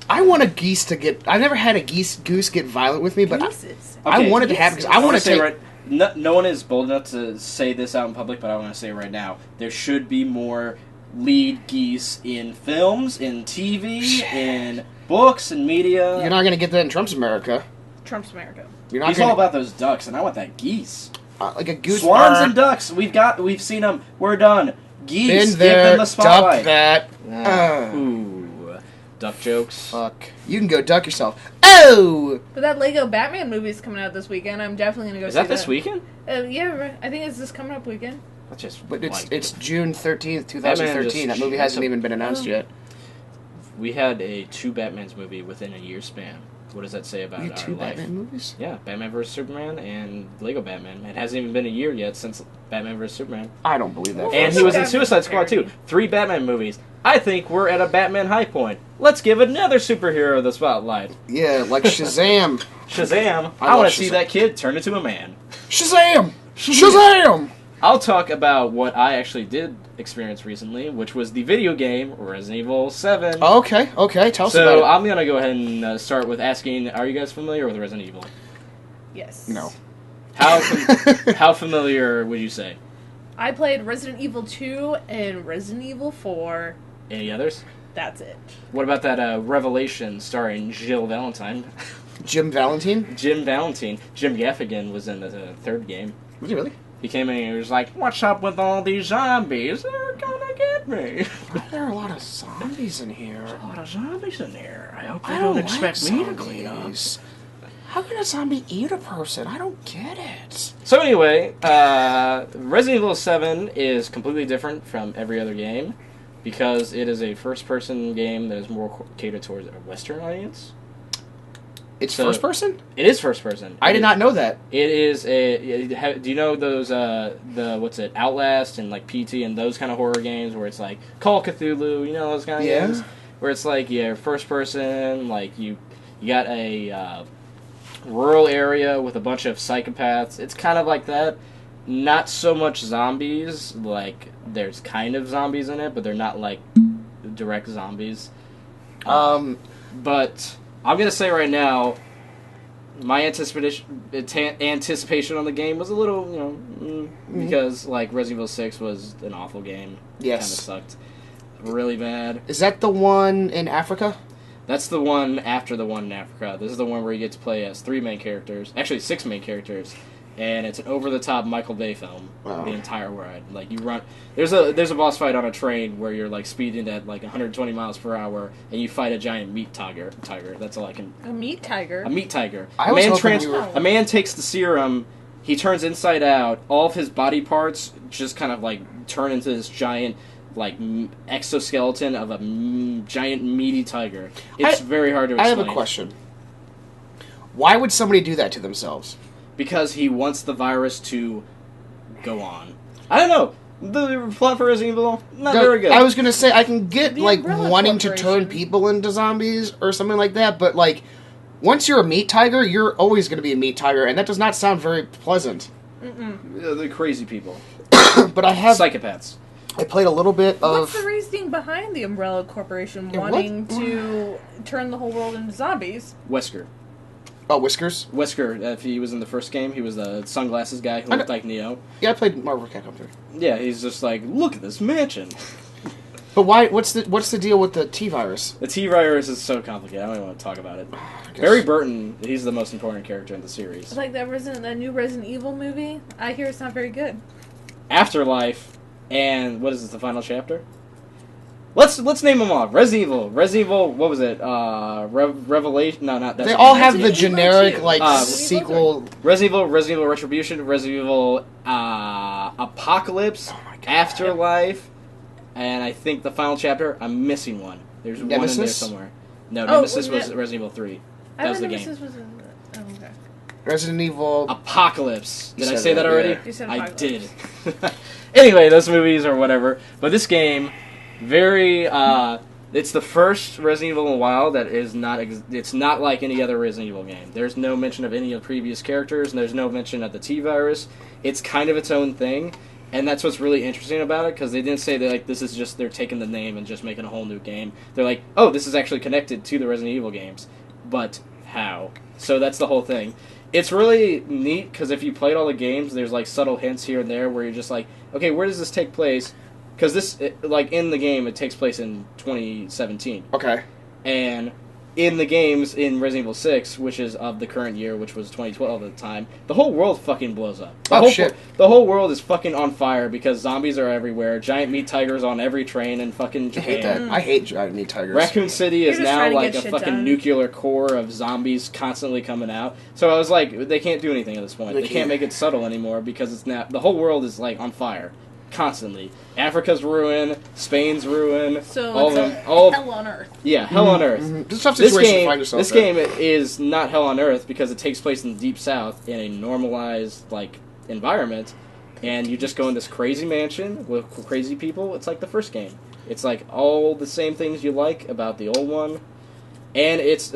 I want a geese to get... I've never had a goose get violent with me, but Gooses. I want it to happen, because I want to say take... no one is bold enough to say this out in public, but I want to say right now, there should be more lead geese in films, in TV, in books, and media. You're not going to get that in Trump's America. Trump's America. You're not He's gonna, all about those ducks, and I want that geese. like a goose... Swans and ducks, we've seen them. We're done. Geese, In give there, them the duck spotlight. that. Ooh. duck jokes. Fuck. You can go duck yourself. Oh! But that Lego Batman movie is coming out this weekend. I'm definitely gonna go Is see that this weekend? Yeah, I think it's this coming up weekend. That's just But like, it's June 13th, 2013. That movie hasn't even been announced yet. We had a 2 Batmans movie within a year span. What does that say about You our two life? Batman movies? Yeah, Batman vs Superman and Lego Batman. It hasn't even been a year yet since Batman vs Superman. I don't believe that. And he was in Suicide Squad too. 3 Batman movies. I think we're at a Batman high point. Let's give another superhero the spotlight. Yeah, like Shazam. Shazam. I I want love to see Shazam. that kid turn into a man. Shazam! Shazam! I'll talk about what I actually did experience recently, which was the video game Resident Evil 7. Okay, tell us about So it. I'm going to go ahead and start with asking, are you guys familiar with Resident Evil? Yes. No. How familiar would you say? I played Resident Evil 2 and Resident Evil 4. Any others? That's it. What about that Revelation starring Jill Valentine? Jim Valentine? Jim Valentine. Jim Gaffigan was in the 3rd game. Was he really? He came in and he was like, "What's up with all these zombies? They're gonna get me." Why are there a lot of zombies in here? A lot of zombies in here. I hope they I don't don't expect like me to clean up. zombies. How can a zombie eat a person? I don't get it. So anyway, Resident Evil 7 is completely different from every other game because it is a first-person game that is more catered towards a Western audience. It's So- first person? It is first-person. I did not know that. It is do you know those Outlast and like PT and those kind of horror games where it's like Call of Cthulhu, you know those kind of Yeah. games where it's like first person, like you got a rural area with a bunch of psychopaths. It's kind of like that. Not so much zombies, like there's kind of zombies in it, but they're not like direct zombies. But I'm gonna say right now, my anticipation on the game was a little, because like Resident Evil 6 was an awful game. Yes. Kind of sucked, really bad. Is that the one in Africa? That's the one after the one in Africa. This is the one where you get to play as 3 main characters, actually 6 main characters, and it's an over-the-top Michael Bay film. Wow. The entire ride, like you run. There's a boss fight on a train where you're like speeding at like 120 miles per hour, and you fight a giant meat tiger. That's all I can. A meat tiger. A meat tiger. I was hoping we were- A man takes the serum. He turns inside out. All of his body parts just kind of like turn into this giant, like exoskeleton of a giant meaty tiger. It's very hard to I explain. have a question. Why would somebody do that to themselves? Because he wants the virus to go on. I don't know. The plot for Resident Evil, not very good. I was gonna say I can get The like Umbrella wanting to turn Corporation. people into zombies or something like that, but like once you're a meat tiger, you're always gonna be a meat tiger, and that does not sound very pleasant. The crazy people. But I have Psychopaths. I played a little bit What's of the reasoning behind the Umbrella Corporation Yeah, what? wanting to turn the whole world into zombies? Wesker. Whiskers. Wesker, if he was in the first game, he was the sunglasses guy who I looked know- like Neo. Yeah, I played Marvel Capcom 3. Yeah, he's just like, look at this mansion. But why? What's the deal with the T virus? The T-virus is so complicated, I don't even want to talk about it. Barry Burton, he's the most important character in the series. Like that new Resident Evil movie. I hear it's not very good. Afterlife, and what is this, the final chapter? Let's name them off. Resident Evil, what was it? Revelation, no, not that. They all have the Resident Evil generic 2. like Resident Evil sequel. Resident Evil Retribution, Resident Evil Apocalypse, Oh my God. Afterlife, and I think the final chapter, I'm missing one. There's one in there Nemesis? somewhere. No, Oh, Nemesis well, was Resident Evil 3. I That was the remember game. this was in the... Oh, okay. Resident Evil. Apocalypse. You Did I said say that that, already? yeah. You said I Apocalypse. did. Anyway, those movies or whatever. But this game, very, it's the first Resident Evil in a while that is not, it's not like any other Resident Evil game. There's no mention of any of the previous characters, and there's no mention of the T-virus. It's kind of its own thing, and that's what's really interesting about it, because they didn't say that, like, this is just, they're taking the name and just making a whole new game. They're like, oh, this is actually connected to the Resident Evil games. But how? So that's the whole thing. It's really neat, because if you played all the games, there's, like, subtle hints here and there where you're just like, okay, where does this take place? Because this, like, in the game, it takes place in 2017. Okay. And in the games in Resident Evil 6, which is of the current year, which was 2012 at the time, the whole world fucking blows up. Shit. The whole world is fucking on fire because zombies are everywhere, giant meat tigers on every train in fucking Japan. I hate that. I hate giant meat tigers. Raccoon City is You're just now trying to like get a shit fucking done. nuclear core of zombies constantly coming out. So I was like, they can't do anything at this point. They can't make it subtle anymore because it's now the whole world is like on fire. Constantly. Africa's ruin, Spain's ruin, So all it's of them. All hell on earth. yeah, hell on earth. It's a tough situation to find yourself This in. game is not hell on earth because it takes place in the deep south in a normalized like environment, and you just go in this crazy mansion with crazy people. It's like the first game. It's like all the same things you like about the old one, and it's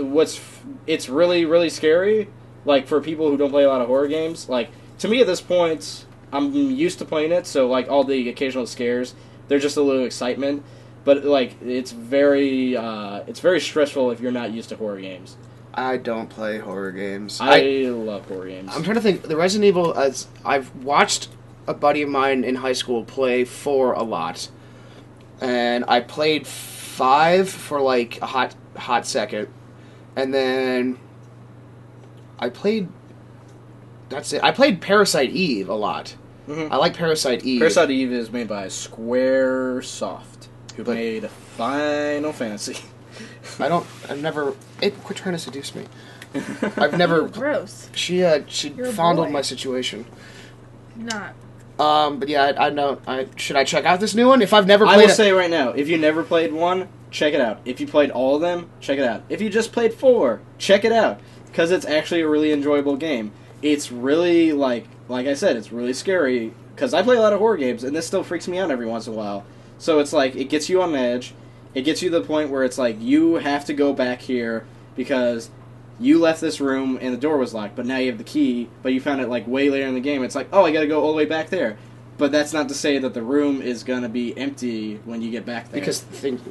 really really scary. Like for people who don't play a lot of horror games, like to me at this point, I'm used to playing it, so like all the occasional scares, they're just a little excitement. But like it's very stressful if you're not used to horror games. I don't play horror games. I love horror games. I'm trying to think. The Resident Evil, as I've watched a buddy of mine in high school play 4 a lot, and I played 5 for like a hot second, and then I played. That's it. I played Parasite Eve a lot. Mm-hmm. I like Parasite Eve. Parasite Eve is made by Squaresoft, who made Final Fantasy. I've never. Quit trying to seduce me. I've never. Gross. She You're a fondled boy. my situation. Not. But yeah, I know. Should I check out this new one? If I've never I played will it. say right now, if you never played one, check it out. If you played all of them, check it out. If you just played 4, check it out. Because it's actually a really enjoyable game. It's really, like I said, it's really scary. Because I play a lot of horror games, and this still freaks me out every once in a while. So it's like, it gets you on edge. It gets you to the point where it's like, you have to go back here because you left this room and the door was locked, but now you have the key, but you found it like way later in the game. It's like, oh, I gotta go all the way back there. But that's not to say that the room is gonna be empty when you get back there. Because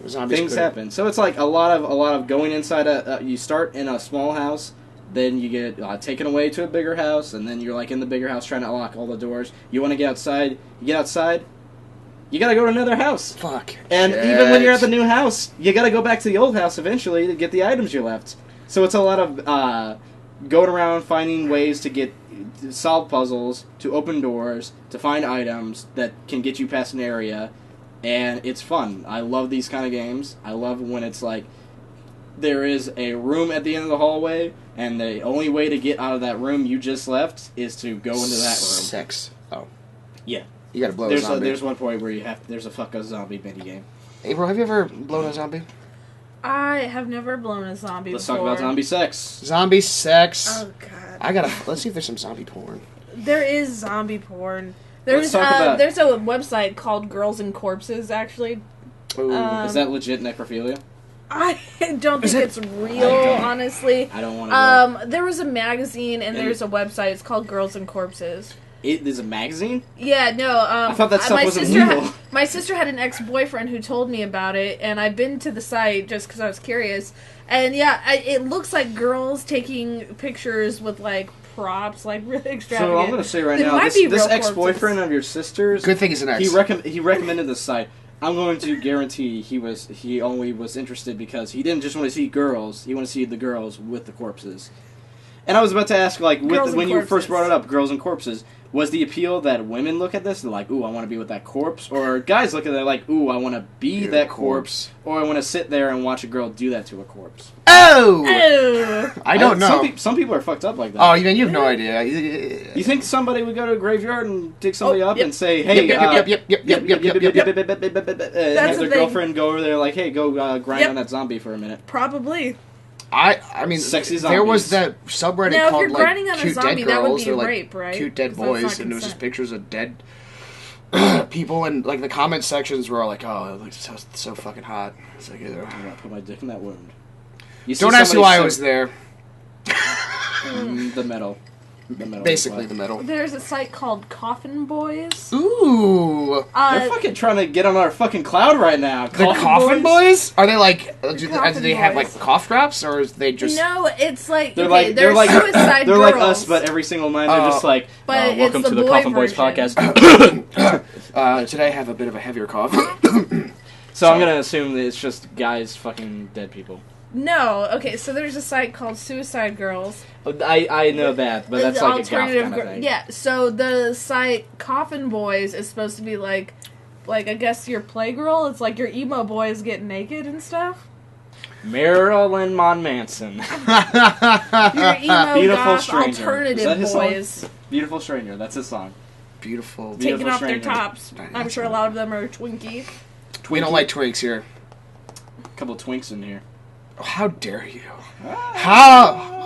zombies Things could- happen. So it's like a lot of going inside you start in a small house, then you get taken away to a bigger house, and then you're like in the bigger house trying to unlock all the doors. You want to get outside. You get outside. You gotta go to another house. Fuck. And even when you're at the new house, you gotta go back to the old house eventually to get the items you left. So it's a lot of going around finding ways to solve puzzles, to open doors, to find items that can get you past an area, and it's fun. I love these kind of games. I love when it's like there is a room at the end of the hallway, and the only way to get out of that room you just left is to go into that room. Sex. Oh. Yeah. You gotta blow a zombie. There's one point where there's a fuck a zombie mini game. April, have you ever blown a zombie? I have never blown a zombie Let's before. talk about zombie sex. Zombie sex. Oh god. Let's see if there's some zombie porn. There is zombie porn. Let's talk about- There's a website called Girls and Corpses, actually. Ooh. Is that legit necrophilia? I don't Is think it? it's real, honestly. I don't want to There was a magazine and And- there's a website. It's called Girls and Corpses. It is a magazine? Yeah, no. I thought that stuff my wasn't sister legal. my sister had an ex-boyfriend who told me about it, and I've been to the site just because I was curious. And yeah, it looks like girls taking pictures with like props, like really extravagant. So I'm going to say right It now, might this be real ex-boyfriend corpses. of your sister's, Good thing he's an ex. he recommended this site. I'm going to guarantee he only was interested because he didn't just want to see girls, he wanted to see the girls with the corpses. And I was about to ask, like, Girls and when you corpses. first brought it up, girls and corpses, was the appeal that women look at this and like, ooh, I want to be with that corpse? Or guys look at it like, ooh, I want to be You're that a corpse? Or I want to sit there and watch a girl do that to a corpse? Oh! Ew. I don't know. Some people are fucked up like that. Oh, you have no idea. You think somebody would go to a graveyard and dig somebody Oh, up yep. and say, hey, Yep. have That's their the thing. girlfriend go over there like, hey, go grind Yep. on that zombie for a minute. Probably. I mean, Sexy there was zombies. that subreddit Now, if called you're like grinding on a cute zombie, dead that would girls be or like rape, right? cute dead 'Cause that's boys, not and it was just consent. pictures of dead people, and like the comment sections were all like, "Oh, it looks so fucking hot." It's like, ew. I'm gonna put my dick in that wound. You see Don't ask who somebody I was there. The metal. Basically, the middle. There's a site called Coffin Boys. Ooh, They're fucking trying to get on our fucking cloud right now. the Coffin Boys? Are they like? Do Coffin they have Boys. like cough drops, or is they just? No, it's like They're okay, like they're suicide they're girls. like us, but every single night they're just like, But welcome it's to the the boy Coffin Boys version. podcast. Today I have a bit of a heavier cough. So I'm gonna assume that it's just guys fucking dead people. No, okay, so there's a site called Suicide Girls. I know that, but that's The like a goth kind of thing. Yeah, so the site Coffin Boys is supposed to be like I guess your playgirl. It's like your emo boys get naked and stuff. Marilyn Manson. Your emo Beautiful goth Stranger. alternative Is that his boys song? Beautiful Stranger. That's his song. Beautiful. taking off Stranger. their tops. I'm sure a lot of them are Twinkie. We don't like twinks here. A couple of twinks in here. Oh, how dare you? How?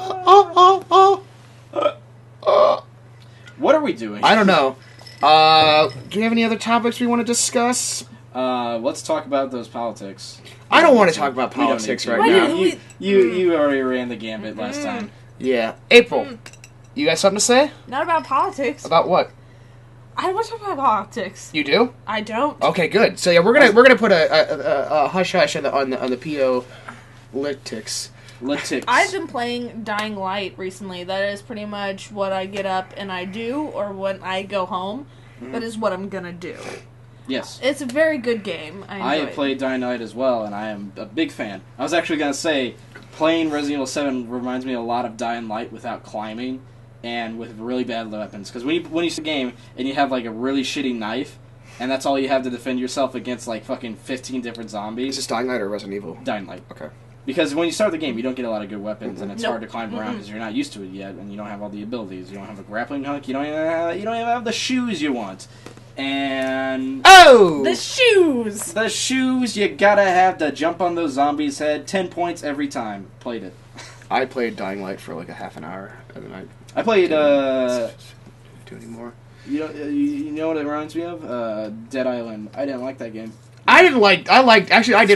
What are we doing? I don't know. Do you have any other topics we want to discuss? Let's talk about those politics. I don't want to talk about We don't politics need to. right Why now. do we- You already ran the gambit last time. Yeah. April, you got something to say? Not about politics. About what? I don't want to talk about politics. You do? I don't. Okay, good. So yeah, we're gonna put a hush hush on the PO politics. Litics. I've been playing Dying Light recently. That is pretty much what I get up and I do, or when I go home. That is what I'm gonna do. Yes. It's a very good game. I I enjoy have it. played Dying Light as well, and I am a big fan. I was actually going to say, playing Resident Evil 7 reminds me a lot of Dying Light without climbing and with really bad weapons. Because when you see a game and you have like a really shitty knife, and that's all you have to defend yourself against like fucking 15 different zombies. Is this Dying Light or Resident Evil? Dying Light. Okay. Because when you start the game, you don't get a lot of good weapons, and it's Nope. hard to climb around because you're not used to it yet, and you don't have all the abilities. You don't have a grappling hook. You don't even have the shoes you want. And Oh! The shoes! the shoes, you gotta have to jump on those zombies' head. 10 points every time. Played it. I played Dying Light for like a half an hour, and then I played, do anymore. you know what it reminds me of? Dead Island. I didn't like that game. I did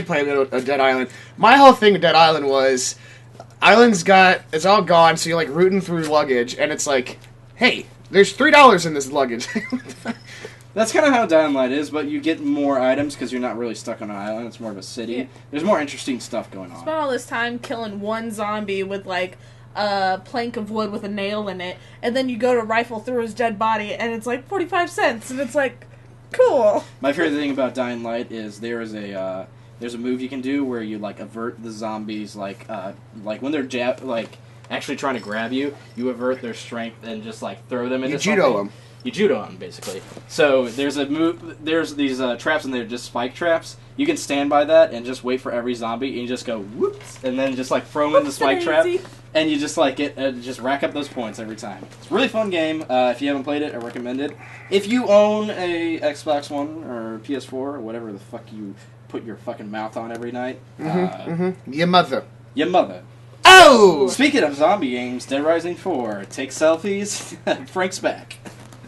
play a Dead Island. My whole thing with Dead Island was, it's all gone, so you're like rooting through luggage, and it's like, hey, there's $3 in this luggage. That's kind of how Dying Light is, but you get more items because you're not really stuck on an island. It's more of a city. Yeah. There's more interesting stuff going on. Spent all this time killing one zombie with like a plank of wood with a nail in it, and then you go to rifle through his dead body, and it's like 45 cents, and it's like, cool. My favorite thing about Dying Light is there's a move you can do where you like avert the zombies like when they're actually trying to grab you, you avert their strength and just like throw them into You judo something. them. You judo them basically. So there's a move. There's these traps and they're just spike traps. You can stand by that and just wait for every zombie and you just go whoops and then just like throw them in the spike trap and you just like just rack up those points every time. It's a really fun game. If you haven't played it, I recommend it. If you own a Xbox One or PS4 or whatever the fuck you put your fucking mouth on every night, Your mother. your mother. Oh! Speaking of zombie games, Dead Rising 4, take selfies. Frank's back.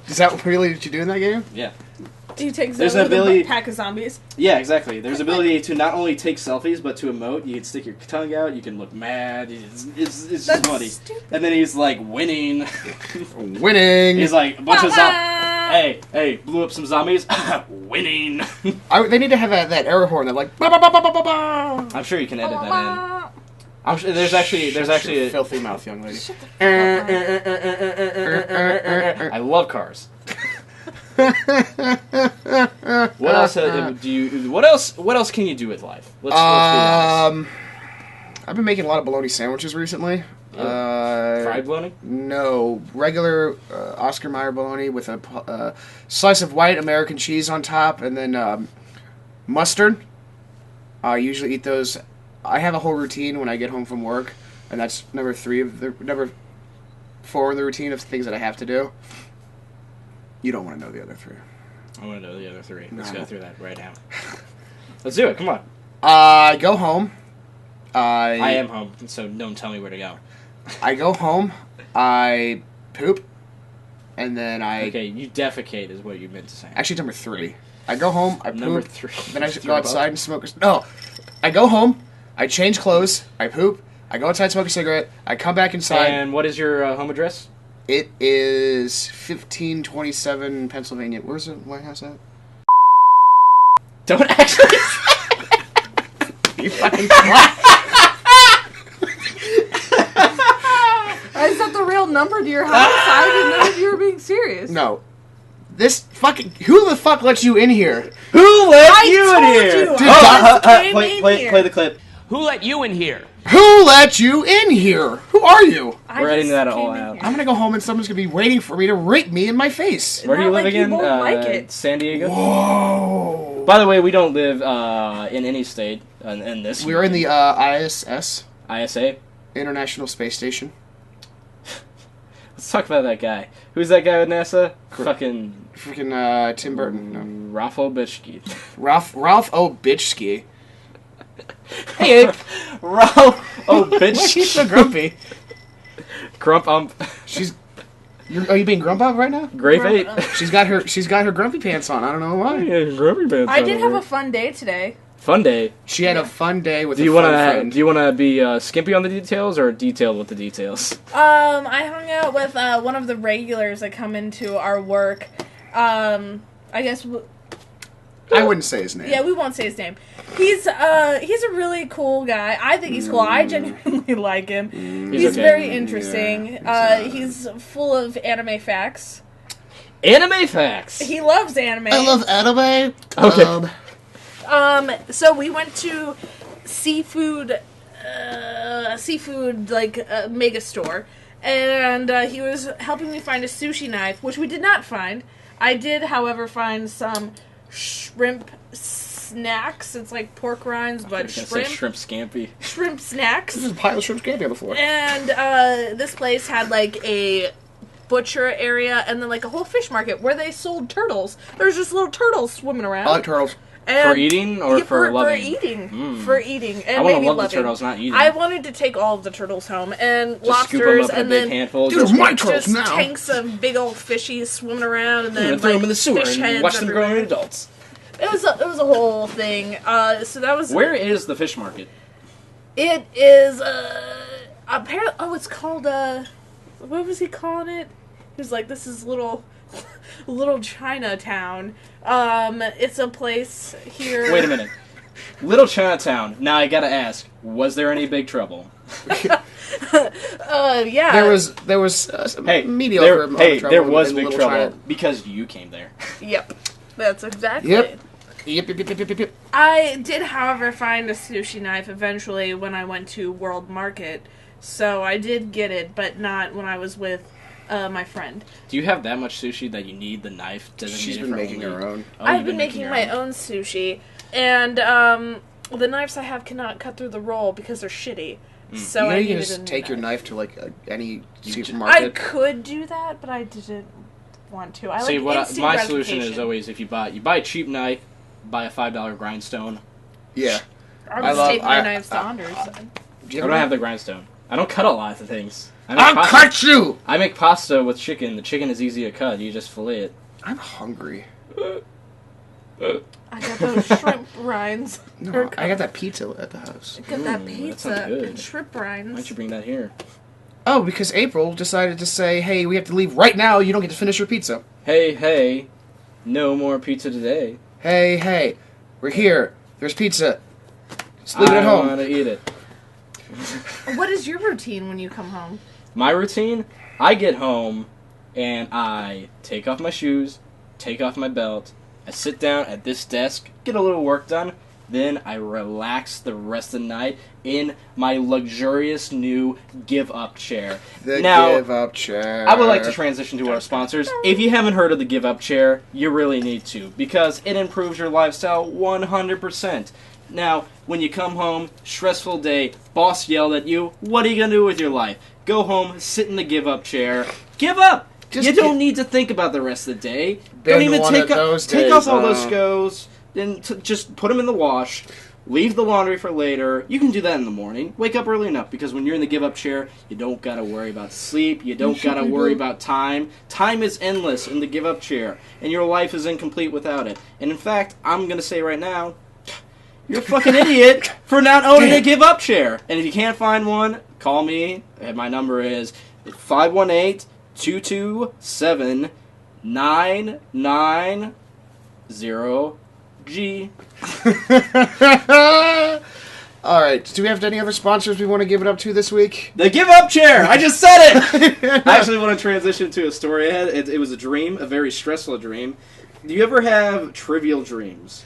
Is that really what you do in that game? Yeah. He takes There's over an ability- the pack of zombies. Yeah, exactly. There's ability to not only take selfies, but to emote. You can stick your tongue out. You can look mad. It's just That's funny. stupid. And then he's like winning. Winning! He's like a bunch of zombies. Hey, blew up some zombies. Winning. They need to have that error horn that like... Ba, ba, ba, ba, ba, ba, ba. I'm sure you can edit that in. I'm sure there's actually Shut your filthy mouth, young lady. Shut the fuck up. I love cars. What else do you? What else can you do with life? Let's be honest. I've been making a lot of bologna sandwiches recently. Fried bologna? No, regular Oscar Mayer bologna with a slice of white American cheese on top, and then mustard. I usually eat those. I have a whole routine when I get home from work, and that's number 4 of the routine of things that I have to do. You don't want to know the other 3. I want to know the other 3. Let's No. go through that right now. Let's do it. Come on. I go home. I am home, so don't tell me where to go. I go home. I poop, and then Okay, you defecate is what you meant to say. Actually, number 3. I go home. I poop. Number 3. Then I go outside and smoke. No, I go home. I change clothes. I poop. I go outside, smoke a cigarette. I come back inside. And what is your home address? It is 1527 Pennsylvania. Where's the White House at? Don't actually. You fucking twat. Is that the real number to your house? I didn't know if you were being serious. No. This fucking... Who the fuck let you in here? Who let I you told in here? you, Dude, I just came in play here. play the clip. Who let you in here? Who let you in here? Who are you? We're editing that all out. I'm gonna go home and someone's gonna be waiting for me to rape me in my face. Where do you Not live like you again? won't like it. San Diego? Whoa. By the way, we don't live in any state in this. We're in the ISS, ISA. International Space Station. Let's talk about that guy. Who's that guy with NASA? Fucking Freaking Tim Burton. No. Ralph Obitschke. Ralph O. Bitchski. Hey, Ralph Obitschke. Why is he so grumpy? Grump Are you being grump up right now? Grave Ape. She's got her grumpy pants on. I don't know why. Yeah, grumpy pants I on did have over. a fun day today. Fun day. She had a fun day with Do you want to be skimpy on the details or detailed with the details? I hung out with one of the regulars that come into our work. I guess. I wouldn't say his name. Yeah, we won't say his name. He's a really cool guy. I think he's cool. I genuinely like him. He's okay. very interesting. He's full of anime facts. Anime facts. He loves anime. I love anime. Okay. So we went to seafood mega store, and he was helping me find a sushi knife, which we did not find. I did, however, find some shrimp snacks. It's like pork rinds, but shrimp. Shrimp scampi. Shrimp snacks. There's a pile of shrimp scampi on the floor. And this place had like a butcher area and then like a whole fish market where they sold turtles. There's just little turtles swimming around. I like turtles. And For eating or for loving? For eating. For eating. And I want to maybe love loving. the turtles, not eating. I wanted to take all of the turtles home and Just scoop lobsters them up in a and big then handful. Dude, my turtles just now. tanks of big old fishies swimming around and then and throw like, them in the sewer fish and heads watch them grow everywhere. into adults. It was a whole thing. So that was Where is the fish market? It is apparently. Oh, it's called what was he calling it? He was like, "This is little Chinatown." It's a place here. Wait a minute. Little Chinatown. Now I gotta ask, was there any big trouble? Yeah. There was some Hey, mediocre. amount of trouble there was in big Little trouble China. because you came there. Yep. That's exactly Yep. it. Yep. I did, however, find a sushi knife eventually when I went to World Market. So I did get it, but not when I was with my friend. Do you have that much sushi that you need the knife designated She's been for making only- her own. Oh, I've you've been making your my own sushi, and the knives I have cannot cut through the roll because they're shitty. So You know I you can needed just a new take your knife. knife to like any I supermarket. could do that, but I didn't want to. I See, like instant my solution is gratification. always if you buy a cheap knife, buy a $5 grindstone. Yeah. I'll I just love- take my I- knives to Anders. Do you I don't have the grindstone. I don't cut a lot of things. I'll cut you! I make pasta with chicken. The chicken is easy to cut. You just fillet it. I'm hungry. I got those shrimp rinds. No, I got that pizza at the house. I got that that pizza sounds good. and shrimp Why rinds. don't you bring that here? Oh, because April decided to say, hey, we have to leave right now. You don't get to finish your pizza. Hey, no more pizza today. Hey, we're here. There's pizza. Just leave it at I home. want to eat it. What is your routine when you come home? My routine? I get home and I take off my shoes, take off my belt, I sit down at this desk, get a little work done, then I relax the rest of the night in my luxurious new Give Up chair. The now, give up chair. I would like to transition to our sponsors. If you haven't heard of the Give Up chair, you really need to, because it improves your lifestyle 100%. Now, when you come home, stressful day, boss yelled at you, what are you going to do with your life? Go home, sit in the Give Up chair. Give up! You don't need to think about the rest of the day. Don't even take off all those scos. Then just put them in the wash. Leave the laundry for later. You can do that in the morning. Wake up early enough, because when you're in the Give Up chair, you don't gotta worry about sleep. You don't gotta worry about time. Time is endless in the Give Up chair, and your life is incomplete without it. And in fact, I'm gonna say right now, you're a fucking idiot for not owning a Give Up chair. And if you can't find one, call me. And my number is 518-227-9990G. All right. Do we have any other sponsors we want to give it up to this week? The Give Up chair! I just said it! I actually want to transition to a story I had. It was a dream, a very stressful dream. Do you ever have trivial dreams?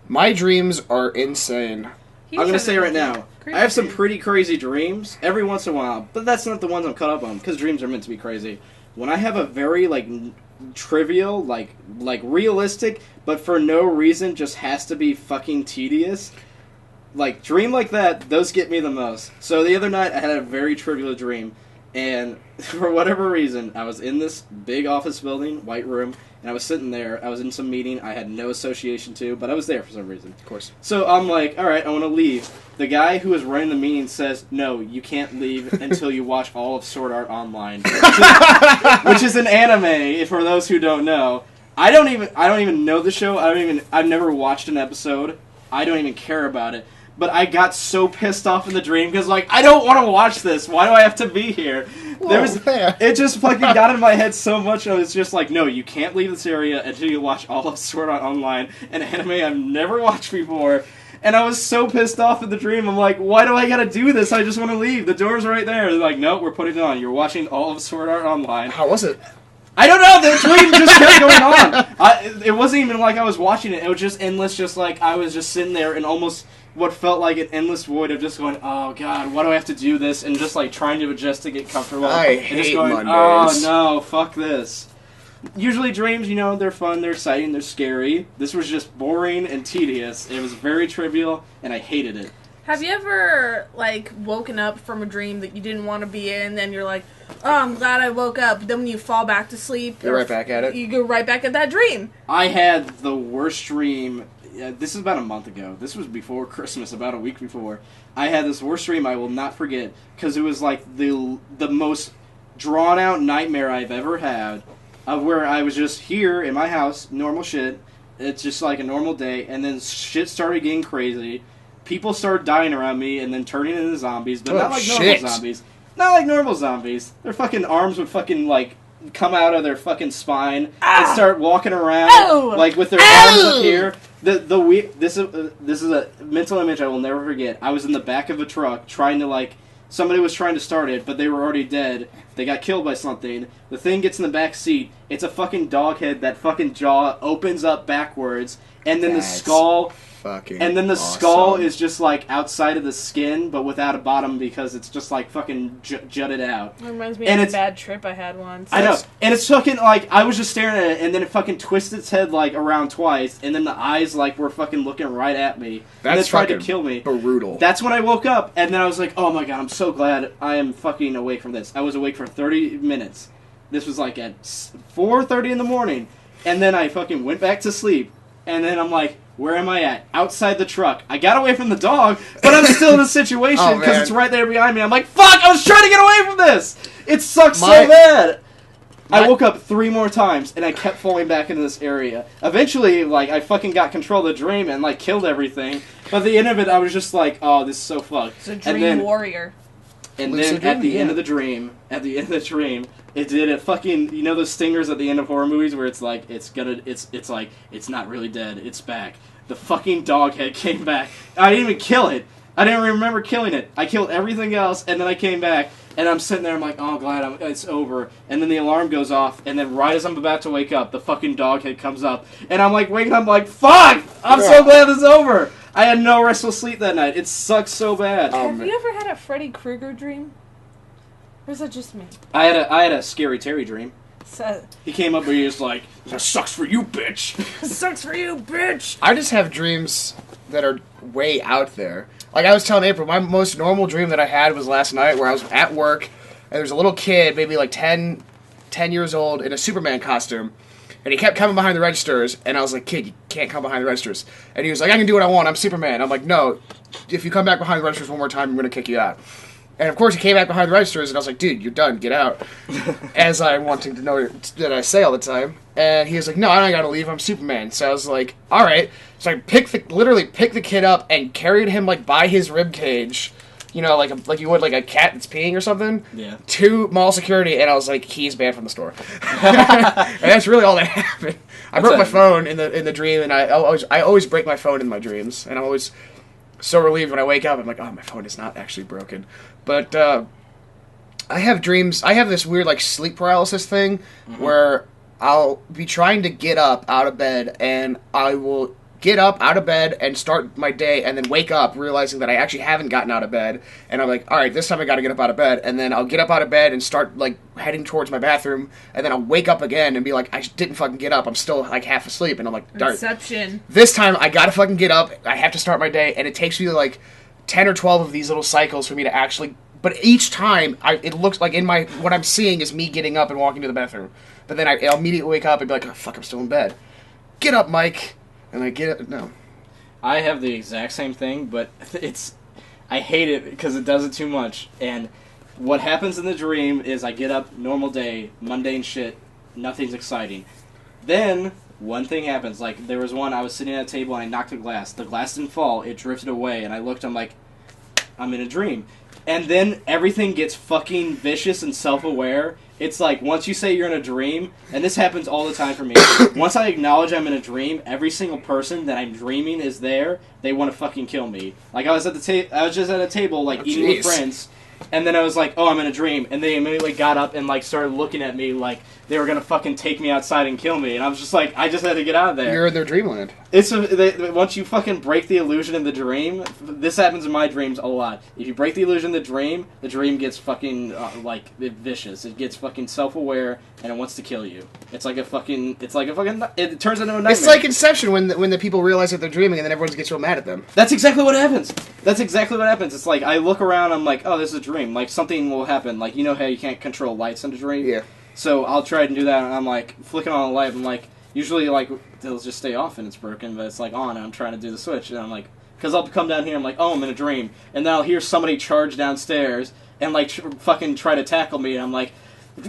My dreams are insane. I'm gonna say right now, Creepy. I have some pretty crazy dreams every once in a while, but that's not the ones I'm caught up on because dreams are meant to be crazy. When I have a very trivial, like realistic, but for no reason just has to be fucking tedious. Like dream like that, those get me the most. So the other night I had a very trivial dream, and for whatever reason I was in this big office building, white room, and I was sitting there. I was in some meeting I had no association to, but I was there for some reason. Of course. So I'm like, all right, I want to leave. The guy who was running the meeting says, no, you can't leave until you watch all of Sword Art Online, which is an anime. For those who don't know, I don't even know the show. I've never watched an episode. I don't even care about it. But I got so pissed off in the dream because, like, I don't want to watch this. Why do I have to be here? It just fucking got in my head so much. I was just like, no, you can't leave this area until you watch all of Sword Art Online, an anime I've never watched before. And I was so pissed off in the dream. I'm like, why do I gotta do this? I just want to leave. The door's right there. They're like, no, we're putting it on. You're watching all of Sword Art Online. How was it? I don't know. The dream just kept going on. It wasn't even like I was watching it. It was just endless. Just like I was just sitting there and almost what felt like an endless void of just going, oh god, why do I have to do this? And just like trying to adjust to get comfortable. I and hate just going, Mondays. oh no, fuck this. Usually dreams, you know, they're fun, they're exciting, they're scary. This was just boring and tedious. It was very trivial, and I hated it. Have you ever, like, woken up from a dream that you didn't want to be in, then you're like, oh, I'm glad I woke up. Then when you fall back to sleep... You're right back at it. You go right back at that dream. I had the worst dream... this is about a month ago. This was before Christmas, about a week before. I had this worst dream I will not forget, because it was like the most drawn-out nightmare I've ever had, of where I was just here in my house, normal shit. It's just like a normal day, and then shit started getting crazy. People started dying around me and then turning into zombies, but not like normal zombies. Not like normal zombies. Their fucking arms would fucking, like, come out of their fucking spine and start walking around, like, with their arms up here. This is a mental image I will never forget. I was in the back of a truck trying to, like, somebody was trying to start it, but they were already dead. They got killed by something. The thing gets in the back seat. It's a fucking dog head. That fucking jaw opens up backwards, and then the skull... And then the skull is just, like, outside of the skin, but without a bottom because it's just, like, fucking jutted out. It reminds me of a bad trip I had once. I know. And it's fucking, like, I was just staring at it, and then it fucking twisted its head, like, around twice, and then the eyes, like, were fucking looking right at me. And it tried to kill me. Brutal. That's when I woke up, and then I was like, oh my god, I'm so glad I am fucking awake from this. I was awake for 30 minutes. This was, like, at 4:30 in the morning. And then I fucking went back to sleep, and then I'm like... Where am I at? Outside the truck. I got away from the dog, but I'm still in a situation because it's right there behind me. I'm like, fuck, I was trying to get away from this! It sucks so bad! I woke up 3 more times, and I kept falling back into this area. Eventually, like, I fucking got control of the dream and, like, killed everything. But at the end of it, I was just like, oh, this is so fucked. It's a dream warrior. And then at the end of the dream, it did a fucking, you know those stingers at the end of horror movies where it's like, it's like, it's not really dead, it's back. The fucking dog head came back. I didn't even kill it. I didn't remember killing it. I killed everything else, and then I came back, and I'm sitting there, I'm like, oh, glad it's over. And then the alarm goes off, and then right as I'm about to wake up, the fucking dog head comes up, and I'm like, waking up, I'm like, fuck! I'm so glad it's over! I had no restful sleep that night. It sucks so bad. Have you ever had a Freddy Krueger dream? Or is that just me? I had a Scary Terry dream. So, he came up and he was like, that sucks for you, bitch! Sucks for you, bitch! I just have dreams that are way out there. Like I was telling April, my most normal dream that I had was last night where I was at work, and there was a little kid, maybe like 10 years old, in a Superman costume. And he kept coming behind the registers, and I was like, kid, you can't come behind the registers. And he was like, I can do what I want, I'm Superman. I'm like, no, if you come back behind the registers one more time, I'm going to kick you out. And of course he came back behind the registers, and I was like, dude, you're done, get out. As I'm wanting to know that I say all the time. And he was like, no, I don't gotta leave, I'm Superman. So I was like, alright. So I literally picked the kid up and carried him, like, by his rib cage, you know, like you would like a cat that's peeing or something. Yeah. To mall security, and I was like, he's banned from the store. And that's really all that happened. I broke my phone in the dream, and I always break my phone in my dreams, and I'm always so relieved when I wake up. I'm like, oh, my phone is not actually broken. But I have dreams. I have this weird like sleep paralysis thing where I'll be trying to get up out of bed, and I will get up out of bed and start my day, and then wake up realizing that I actually haven't gotten out of bed, and I'm like, all right, this time I got to get up out of bed, and then I'll get up out of bed and start like heading towards my bathroom, and then I'll wake up again and be like, I didn't fucking get up. I'm still like half asleep, and I'm like, darn. Inception. This time I gotta fucking get up. I have to start my day, and it takes me like 10 or 12 of these little cycles for me to actually. But each time, it looks like what I'm seeing is me getting up and walking to the bathroom. But then I'll immediately wake up and be like, oh, fuck, I'm still in bed. Get up, Mike. And I get up. No. I have the exact same thing, but I hate it because it does it too much. And what happens in the dream is I get up, normal day, mundane shit, nothing's exciting. Then one thing happens. Like, there was one, I was sitting at a table and I knocked a glass. The glass didn't fall, it drifted away, and I looked, I'm like, I'm in a dream. And then everything gets fucking vicious and self-aware. It's like, once you say you're in a dream, and this happens all the time for me, once I acknowledge I'm in a dream, every single person that I'm dreaming is there, they want to fucking kill me. Like, I was just at a table, like, eating with friends, and then I was like, oh, I'm in a dream, and they immediately got up and, like, started looking at me like they were gonna fucking take me outside and kill me, and I was just like, I just had to get out of there. You're in their dreamland. Once you fucking break the illusion in the dream, this happens in my dreams a lot. If you break the illusion in the dream gets fucking, vicious. It gets fucking self-aware, and it wants to kill you. It turns into a nightmare. It's like Inception when the people realize that they're dreaming and then everyone gets real mad at them. That's exactly what happens. It's like, I look around, I'm like, oh, this is a dream. Like, something will happen. Like, you know how you can't control lights in a dream? Yeah. So I'll try and do that, and I'm like, flicking on a light, I'm like, usually, like, they'll just stay off and it's broken, but it's like on, and I'm trying to do the switch, and I'm like, because I'll come down here, I'm like, oh, I'm in a dream, and then I'll hear somebody charge downstairs and, like, fucking try to tackle me, and I'm like,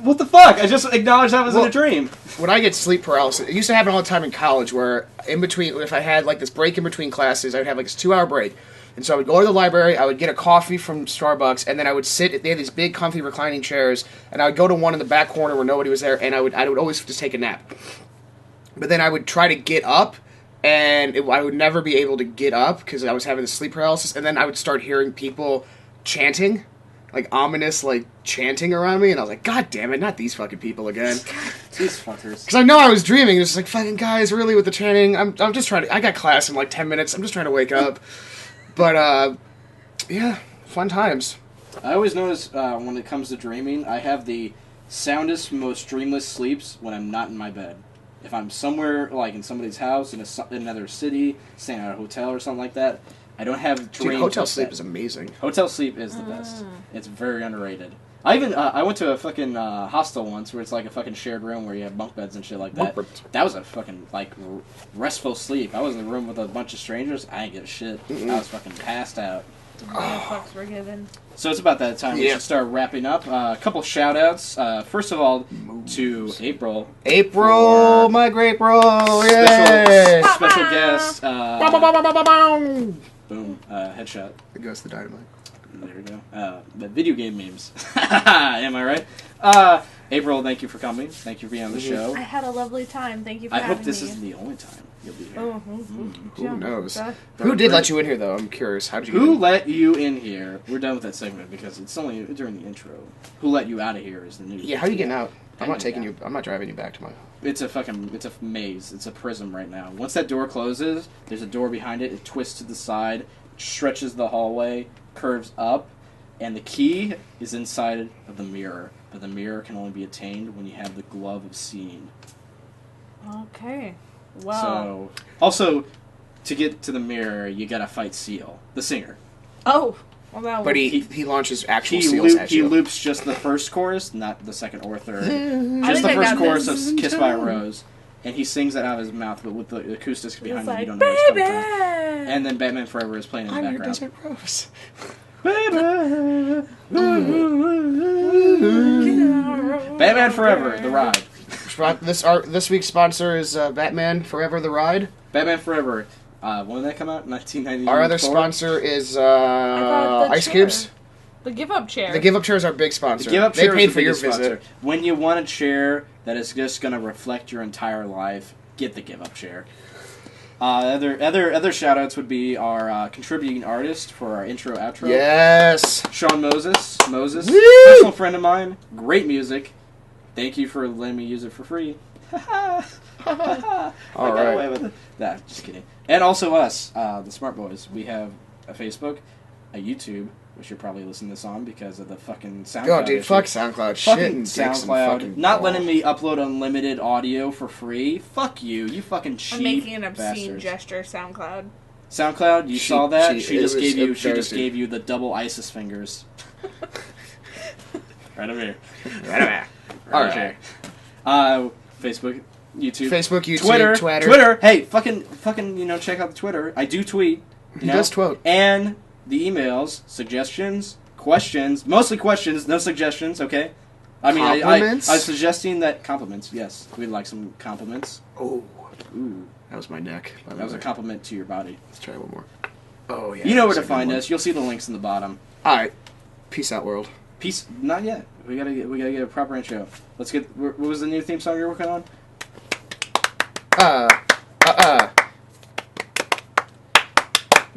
what the fuck? I just acknowledged I was in a dream. When I get sleep paralysis, it used to happen all the time in college, where in between, if I had, like, this break in between classes, I would have, like, this 2-hour break. And so I would go to the library, I would get a coffee from Starbucks, and then I would sit, they had these big, comfy, reclining chairs, and I would go to one in the back corner where nobody was there, and I would always just take a nap. But then I would try to get up, and I would never be able to get up, because I was having the sleep paralysis, and then I would start hearing people chanting, like, ominous, like, chanting around me, and I was like, God damn it, not these fucking people again. These fuckers. Because I know I was dreaming, it's like, fucking guys, really, with the chanting, I'm just trying to, I got class in, like, 10 minutes, I'm just trying to wake up. But, yeah, fun times. I always notice when it comes to dreaming, I have the soundest, most dreamless sleeps when I'm not in my bed. If I'm somewhere, like in somebody's house, in another city, staying at a hotel or something like that, I don't have dreams. Dude, hotel sleep is amazing. Hotel sleep is the best. It's very underrated. I went to a fucking hostel once where it's like a fucking shared room where you have bunk beds and shit like that. That was a fucking, like, restful sleep. I was in a room with a bunch of strangers. I didn't give a shit. I was fucking passed out. Fucks were given. So it's about that time. We should start wrapping up. A couple shout-outs. First of all, to April. April, my great bro! Yay! Special guest. Boom. Headshot. It goes to dynamite. There we go. The video game memes. Am I right? April, thank you for coming. Thank you for being on the show. I had a lovely time. Thank you for I having hope this me. isn't the only time you'll be here. Who knows? Who did let you in here, though? I'm curious. How'd you get Who in? let you in here? We're done with that segment because it's only during the intro. Who let you out of here is the news. Yeah, how are you getting out? I'm not taking you. I'm not driving you back to my. It's a maze. It's a prism right now. Once that door closes, there's a door behind it. It twists to the side, stretches the hallway, curves up, and the key is inside of the mirror. But the mirror can only be attained when you have the glove of seeing. Okay. Wow. So, also, to get to the mirror, you gotta fight Seal, the singer. Oh. Well, that But was... he launches actual seals at He you. loops just the first chorus, not the second or third. I Just the think I first got chorus this. of Kiss by a Rose. And he sings that out of his mouth, but with the acoustics behind It's him, like, you don't know what's baby! coming from. And then Batman Forever is playing in the I'm your background. desert rose. Batman Forever, the ride. This week's sponsor is Batman Forever the Ride. Batman Forever. When did that come out? 1994? Our other sponsor is thought the Ice chair. Cubes. The give-up chair. The Give Up Chair is our big sponsor. The Give Up They Chair paid is for the your biggest sponsor. visit. When you want a chair that is just going to reflect your entire life, get the Give Up Chair. Other shout-outs would be our contributing artist for our intro, outro. Yes. Sean Moses. Woo! Personal friend of mine. Great music. Thank you for letting me use it for free. All I got right. away with it. Nah, just kidding. And also us, the Smart Boys. We have a Facebook, a YouTube, which you're probably listening to this on because of the fucking SoundCloud. Oh, dude, issue. fuck SoundCloud. Fucking Shit and dicks and SoundCloud. fucking Not balls. letting me upload unlimited audio for free. Fuck you. You fucking cheap I'm making an obscene bastards. gesture, SoundCloud. SoundCloud, you saw that? Cheap. She It just was gave you. She just embarrassing. gave you the double ISIS fingers. Right over here. All Right right. here. Facebook, YouTube, Facebook, YouTube, Twitter. Hey, fucking, you know, check out the Twitter. I do tweet. You He know? does tweet. And the emails, suggestions, questions, mostly questions, no suggestions. Okay. I mean, Compliments? I was suggesting that compliments. Yes, we'd like some compliments. Oh, Ooh, that was my neck. that was a compliment to your body. Let's try one more. Oh yeah. You know where that's to a good find one. us. You'll see the links in the bottom. All right. Peace out, world. Peace. Not yet. We gotta get a proper intro. Let's get. What was the new theme song you're working on?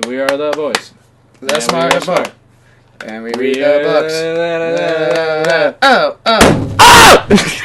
We are the boys. That's And we my are smart. And we read the books. books. Oh, oh.